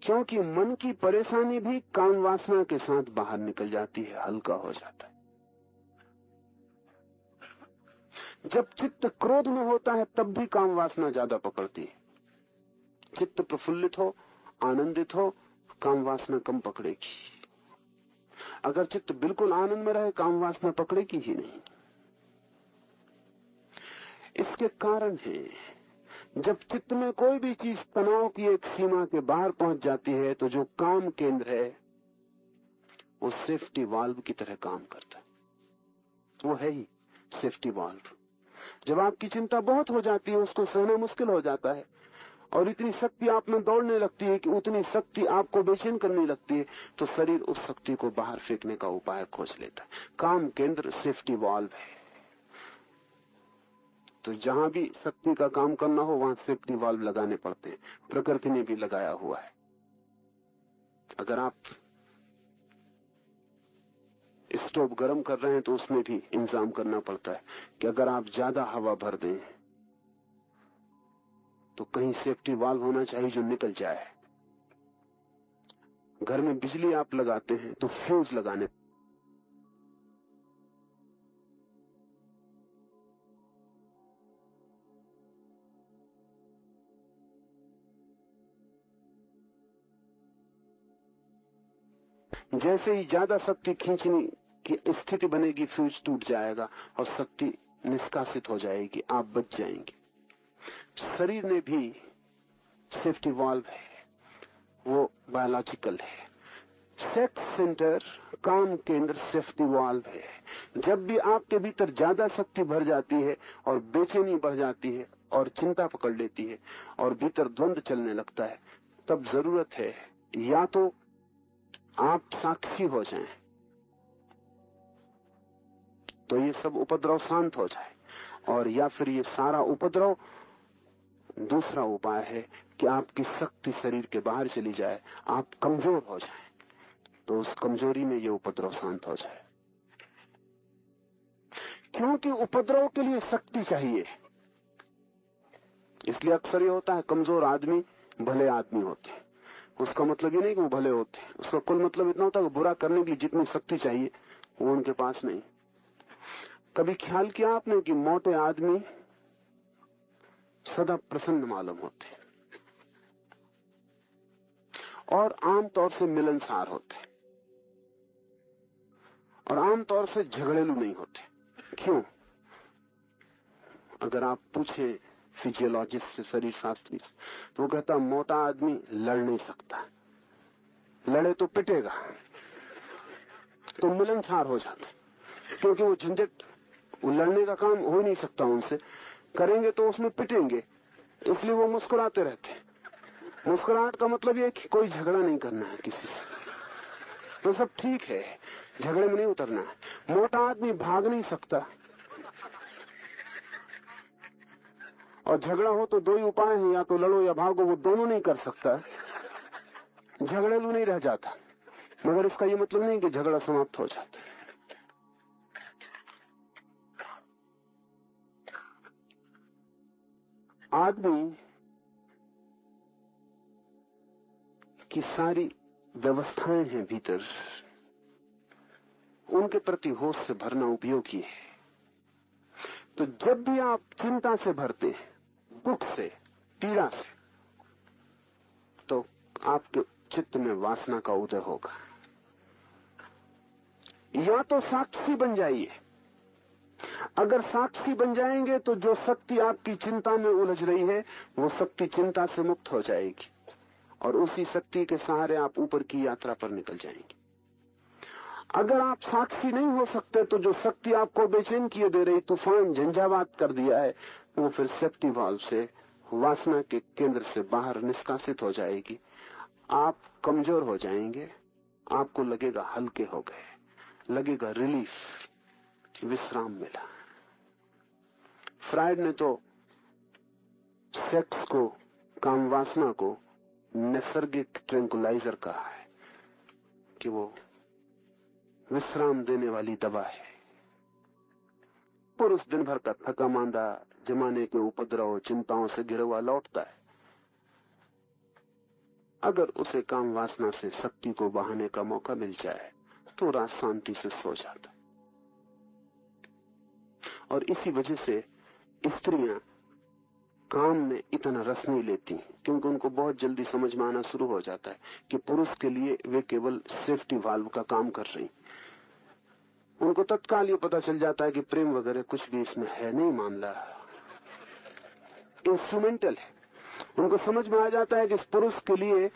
क्योंकि मन की परेशानी भी काम वासना के साथ बाहर निकल जाती है, हल्का हो जाता है। जब चित्त क्रोध में होता है तब भी काम वासना ज्यादा पकड़ती है। चित्त प्रफुल्लित हो, आनंदित हो, काम वासना कम पकड़ेगी। अगर चित्त बिल्कुल आनंद में रहे, काम वासना पकड़ेगी ही नहीं। इसके कारण है, जब चित्त में कोई भी चीज तनाव की एक सीमा के बाहर पहुंच जाती है तो जो काम केंद्र है वो सेफ्टी वाल्व की तरह काम करता है। वो है ही सेफ्टी वाल्व। जब आपकी चिंता बहुत हो जाती है, उसको सहना मुश्किल हो जाता है, और इतनी शक्ति आप में दौड़ने लगती है कि उतनी शक्ति आपको बेचैन करने लगती है, तो शरीर उस शक्ति को बाहर फेंकने का उपाय खोज लेता है। काम केंद्र सेफ्टी वाल्व है। तो जहां भी शक्ति का काम करना हो वहां सेफ्टी वाल्व लगाने पड़ते हैं। प्रकृति ने भी लगाया हुआ है। अगर आप स्टोव गर्म कर रहे हैं तो उसमें भी इंतजाम करना पड़ता है कि अगर आप ज्यादा हवा भर दें तो कहीं सेफ्टी वाल्व होना चाहिए जो निकल जाए। घर में बिजली आप लगाते हैं तो फ्यूज लगाने, जैसे ही ज्यादा शक्ति खींचने की स्थिति बनेगी फ्यूज टूट जाएगा और शक्ति निष्कासित हो जाएगी, आप बच जाएंगे। शरीर ने भी सेफ्टी वाल्व है, वो बायोलॉजिकल है। सेक्स सेंटर, काम केंद्र सेफ्टी वाल्व है। जब भी आपके भीतर ज्यादा शक्ति भर जाती है और बेचैनी बढ़ जाती है और चिंता पकड़ लेती है और भीतर द्वंद्व चलने लगता है, तब जरूरत है या तो आप साक्षी हो जाएं तो ये सब उपद्रव शांत हो जाए, और या फिर ये सारा उपद्रव, दूसरा उपाय है कि आपकी शक्ति शरीर के बाहर चली जाए, आप कमजोर हो जाएं, तो उस कमजोरी में ये उपद्रव शांत हो जाए। क्योंकि उपद्रव के लिए शक्ति चाहिए, इसलिए अक्सर ये होता है कमजोर आदमी भले आदमी होते हैं। उसका मतलब ये नहीं कि वो भले होते हैं, उसका कुल मतलब इतना होता है कि बुरा करने की जितनी शक्ति चाहिए वो उनके पास नहीं। कभी ख्याल किया आपने कि मोटे आदमी सदा प्रसन्न मालूम होते और आमतौर से मिलनसार होते और आमतौर से झगड़ेलू नहीं होते। क्यों? अगर आप पूछे फिजियोलॉजिस्ट से, शरीर शास्त्री से, तो वो कहता मोटा आदमी लड़ नहीं सकता, लड़े तो पिटेगा, तो मिलनसार हो जाता, क्योंकि वो झंझट, वो लड़ने का काम हो नहीं सकता उनसे, करेंगे तो उसमें पिटेंगे, इसलिए वो मुस्कुराते रहते हैं। मुस्कुराहट का मतलब ये कि कोई झगड़ा नहीं करना है किसी से, तो सब ठीक है, झगड़े में नहीं उतरना है। मोटा आदमी भाग नहीं सकता, और झगड़ा हो तो दो ही उपाय हैं, या तो लड़ो या भागो, वो दोनों नहीं कर सकता, झगड़ेलू नहीं रह जाता। मगर इसका ये मतलब नहीं कि झगड़ा समाप्त हो जाता है। आदमी की सारी व्यवस्थाएं हैं भीतर, उनके प्रति होश से भरना उपयोगी है। तो जब भी आप चिंता से भरते हैं, दुख से, पीड़ा से, तो आपके चित्त में वासना का उदय होगा। या तो साक्षी बन जाइए। अगर साक्षी बन जाएंगे तो जो शक्ति आपकी चिंता में उलझ रही है, वो शक्ति चिंता से मुक्त हो जाएगी, और उसी शक्ति के सहारे आप ऊपर की यात्रा पर निकल जाएंगे। अगर आप साक्षी नहीं हो सकते, तो जो शक्ति आपको बेचैन किए दे रही, तूफान झंझावात कर दिया है, वो फिर शक्ति भाव से, वासना के केंद्र से बाहर निष्कासित हो जाएगी। आप कमजोर हो जाएंगे, आपको लगेगा हल्के हो गए, लगेगा रिलीफ, विश्राम मिला। फ्रायड ने तो सेक्स को, काम वासना को नैसर्गिक ट्रैंकुलाइजर कहा है कि वो विश्राम देने वाली दवा है। पुरुष दिन भर का थका मांदा, जमाने के उपद्रव, चिंताओं से घिरा हुआ लौटता है। अगर उसे काम वासना से शक्ति को बहाने का मौका मिल जाए तो रात शांति से सो जाता है। और इसी वजह से स्त्रियां काम में इतना रस नहीं लेती, क्योंकि उनको बहुत जल्दी समझ में आना शुरू हो जाता है कि पुरुष के लिए वे केवल सेफ्टी वाल्व का काम कर रही। उनको तत्काल ये पता चल जाता है कि प्रेम वगैरह कुछ भी इसमें है नहीं, मामला इंस्ट्रूमेंटल है। उनको समझ में आ जाता है कि इस पुरुष के लिए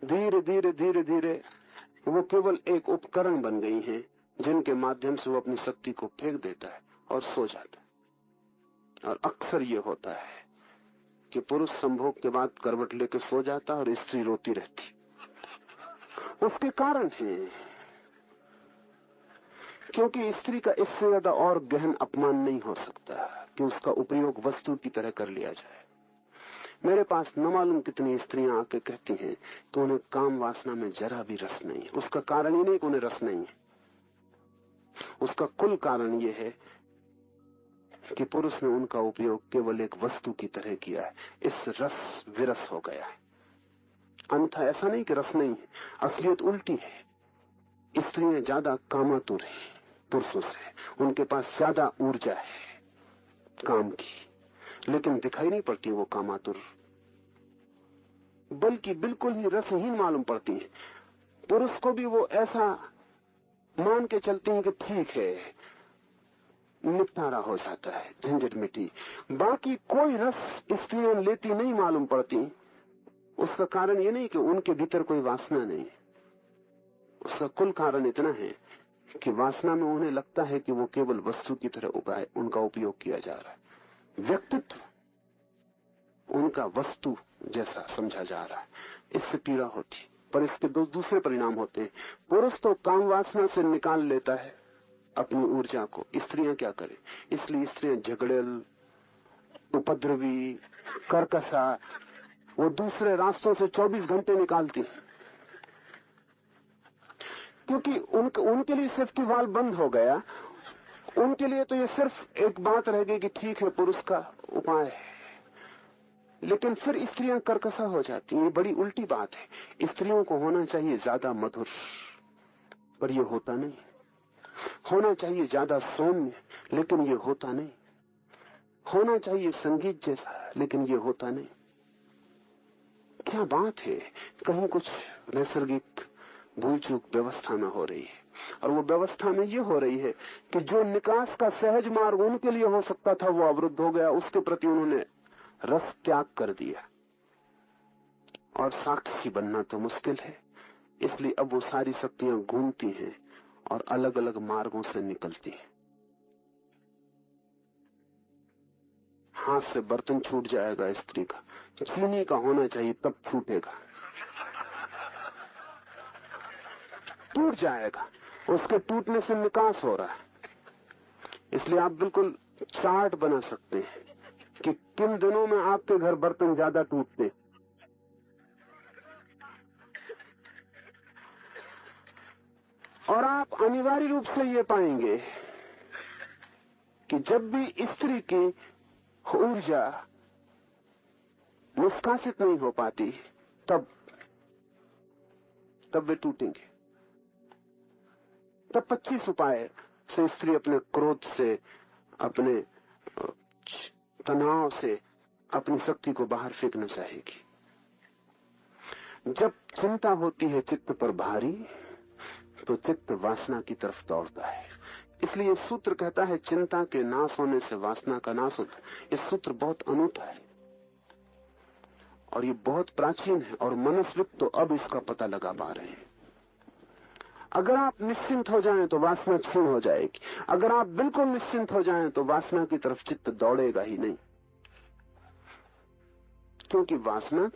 धीरे धीरे धीरे धीरे वो केवल एक उपकरण बन गई हैं, जिनके माध्यम से वो अपनी शक्ति को फेंक देता है और सो जाता है। और अक्सर ये होता है कि पुरुष संभोग के बाद करवट लेके सो जाता और स्त्री रोती रहती। उसके कारण है क्योंकि स्त्री का इससे ज्यादा और गहन अपमान नहीं हो सकता कि उसका उपयोग वस्तु की तरह कर लिया जाए। मेरे पास न मालूम कितनी स्त्रियां आके कहती हैं कि उन्हें काम वासना में जरा भी रस नहीं है। उसका कारण ये नहीं कि उन्हें रस नहीं है, उसका कुल कारण ये है कि पुरुष ने उनका उपयोग केवल एक वस्तु की तरह किया है, इस रस विरस हो गया है। अन्यथा ऐसा नहीं कि रस नहीं है, असलियत उल्टी है। स्त्रियां ज्यादा कामातुर हैं पुरुषों से, उनके पास ज्यादा ऊर्जा है काम की, लेकिन दिखाई नहीं पड़ती वो कामातुर, बल्कि बिल्कुल ही रसहीन मालूम पड़ती है। पुरुष को भी वो ऐसा मान के चलते हैं कि ठीक है, निपटारा हो जाता है, झंझट मिटी। बाकी कोई रस स्त्रियां लेती नहीं मालूम पड़ती। उसका कारण ये नहीं कि उनके भीतर कोई वासना नहीं, उसका कुल कारण इतना है कि वासना में उन्हें लगता है कि वो केवल वस्तु की तरह उनका उपयोग किया जा रहा है, व्यक्तित्व उनका वस्तु जैसा समझा जा रहा है। इससे पीड़ा होती, पर इसके दो दूसरे परिणाम होते हैं। पुरुष तो काम वासना से निकाल लेता है अपनी ऊर्जा को, स्त्रियां क्या करें? इसलिए स्त्रियां झगड़ेल, उपद्रवी, कर्कशा, वो दूसरे रास्तों से 24 घंटे निकालती, क्योंकि उनके लिए सेफ्टी वाल्व बंद हो गया। उनके लिए तो ये सिर्फ एक बात रह गई कि ठीक है, पुरुष का उपाय है, लेकिन फिर स्त्रियां कर्कशा हो जाती हैं। ये बड़ी उल्टी बात है। स्त्रियों को होना चाहिए ज्यादा मधुर, पर ये होता नहीं। होना चाहिए ज्यादा सौम्य, लेकिन ये होता नहीं। होना चाहिए संगीत जैसा, लेकिन ये होता नहीं। क्या बात है, कहीं कुछ नैसर्गिक भूल चूक व्यवस्था में हो रही है। और वो व्यवस्था में ये हो रही है कि जो निकास का सहज मार्ग उनके लिए हो सकता था वो अवरुद्ध हो गया, उसके प्रति उन्होंने रस त्याग कर दिया। और साक्षी बनना तो मुश्किल है, इसलिए अब वो सारी शक्तियां घूमती हैं और अलग अलग मार्गों से निकलती हैं। हाथ से बर्तन छूट जाएगा स्त्री का, चीनी का होना चाहिए तब छूटेगा, टूट जाएगा, उसके टूटने से निकास हो रहा है। इसलिए आप बिल्कुल चार्ट बना सकते हैं कि किन दिनों में आपके घर बर्तन ज्यादा टूटते। और आप अनिवार्य रूप से ये पाएंगे कि जब भी स्त्री की ऊर्जा निष्कासित नहीं हो पाती तब वे टूटेंगे। तब 25 उपाय से स्त्री अपने क्रोध से, अपने तनाव से अपनी शक्ति को बाहर फेंकना चाहेगी। जब चिंता होती है चित्त पर भारी तो चित्त वासना की तरफ दौड़ता है। इसलिए सूत्र कहता है चिंता के नाश होने से वासना का नाश होता है। ये सूत्र बहुत अनूठा है और ये बहुत प्राचीन है और मनस्विद तो अब इसका पता लगा पा रहे हैं। अगर आप निश्चिंत हो जाएं तो वासना क्षीण हो जाएगी, अगर आप बिल्कुल निश्चिंत हो जाएं तो वासना की तरफ चित्त दौड़ेगा ही नहीं, क्योंकि वासना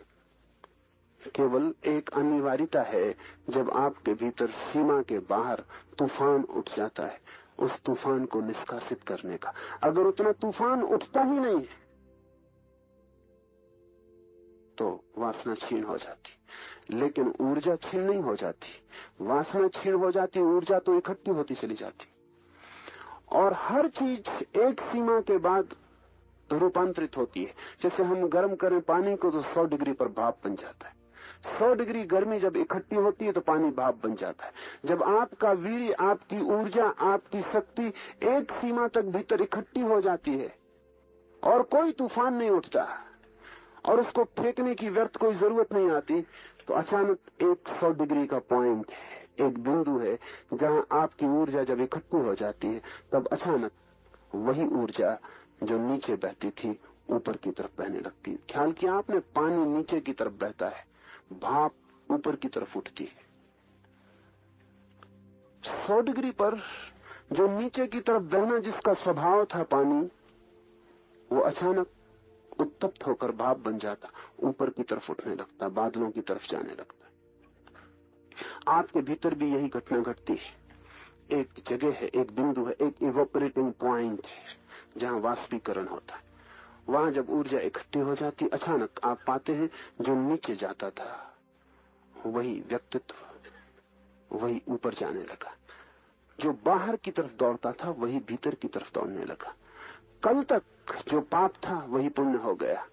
केवल एक अनिवार्यता है। जब आपके भीतर सीमा के बाहर तूफान उठ जाता है, उस तूफान को निष्कासित करने का। अगर उतना तूफान उठता ही नहीं है तो वासना क्षीण हो जाती, लेकिन ऊर्जा क्षीण नहीं हो जाती। वासना क्षीण हो जाती, ऊर्जा तो इकट्ठी होती चली जाती। और हर चीज एक सीमा के बाद रूपांतरित होती है। जैसे हम गर्म करें पानी को तो 100 डिग्री पर भाप बन जाता है। 100 डिग्री गर्मी जब इकट्ठी होती है तो पानी भाप बन जाता है। जब आपका वीर्य, आपकी ऊर्जा, आपकी शक्ति एक सीमा तक भीतर इकट्ठी हो जाती है और कोई तूफान नहीं उठता और उसको फेंकने की व्यर्थ कोई जरूरत नहीं आती, तो अचानक एक 100 डिग्री का पॉइंट है, एक बिंदु है जहां आपकी ऊर्जा जब इकट्ठी हो जाती है तब अचानक वही ऊर्जा जो नीचे बहती थी ऊपर की तरफ बहने लगती है। ख्याल किया आपने, पानी नीचे की तरफ बहता है, भाप ऊपर की तरफ उठती है। 100 डिग्री पर जो नीचे की तरफ बहना जिसका स्वभाव था पानी, वो अचानक उत्तप्त होकर भाप बन जाता, ऊपर की तरफ उठने लगता, बादलों की तरफ जाने लगता। आपके भीतर भी यही घटना घटती है। एक जगह है, एक बिंदु है, एक इवोपरेटिंग पॉइंट है जहां वाष्पीकरण होता है। वहां जब ऊर्जा इकट्ठी हो जाती, अचानक आप पाते हैं जो नीचे जाता था वही व्यक्तित्व वही ऊपर जाने लगा, जो बाहर की तरफ दौड़ता था वही भीतर की तरफ दौड़ने लगा। कल तक जो पाप था वही पुण्य हो गया,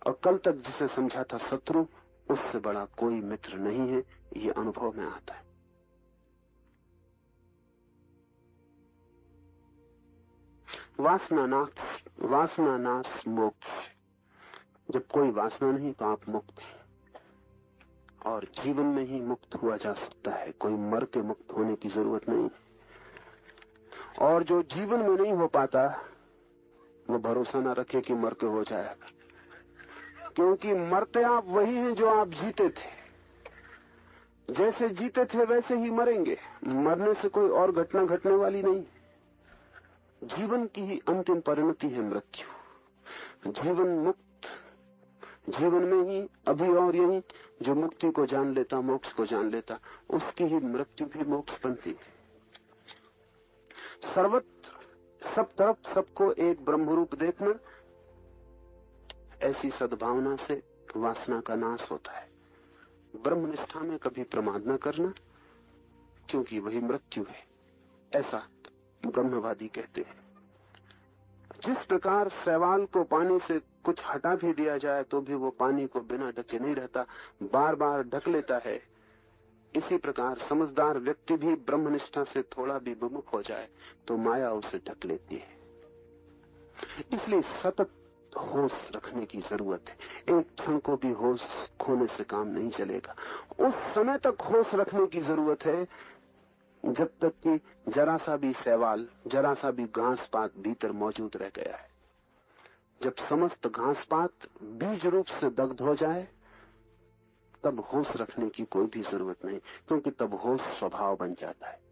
और कल तक जिसे समझा था शत्रु, उससे बड़ा कोई मित्र नहीं है। ये अनुभव में आता है। वासना नाश मोक्ष। जब कोई वासना नहीं तो आप मुक्त हैं, और जीवन में ही मुक्त हुआ जा सकता है। कोई मर के मुक्त होने की जरूरत नहीं। और जो जीवन में नहीं हो पाता वो भरोसा ना रखे कि मर के हो जाएगा, क्योंकि मरते आप वही हैं जो आप जीते थे। जैसे जीते थे वैसे ही मरेंगे, मरने से कोई और घटना घटने वाली नहीं। जीवन की ही अंतिम परिणति है मृत्यु। जीवन में ही अभी और यही जो मुक्ति को जान लेता, मोक्ष को जान लेता, उसकी ही मृत्यु भी मोक्ष बनती है। सर्वत्र सब तरफ सबको एक ब्रह्मरूप देखना, ऐसी सद्भावना से वासना का नाश होता है। ब्रह्मनिष्ठा में कभी प्रमाद न करना, क्योंकि वही मृत्यु है, ऐसा ब्रह्मवादी कहते हैं। जिस प्रकार शैवाल को पानी से कुछ हटा भी दिया जाए तो भी वो पानी को बिना ढके नहीं रहता, बार बार ढक लेता है, इसी प्रकार समझदार व्यक्ति भी ब्रह्मनिष्ठा से थोड़ा भी विमुख हो जाए तो माया उसे ढक लेती है। इसलिए सतत होश रखने की जरूरत है। एक क्षण को भी होश खोने से काम नहीं चलेगा। उस समय तक होश रखने की जरूरत है जब तक कि जरा सा भी शैवाल, जरा सा भी घास पात भीतर मौजूद रह गया है। जब समस्त घास पात बीज रूप से दग्ध हो जाए, तब होश रखने की कोई भी जरूरत नहीं, क्योंकि तब होश स्वभाव बन जाता है।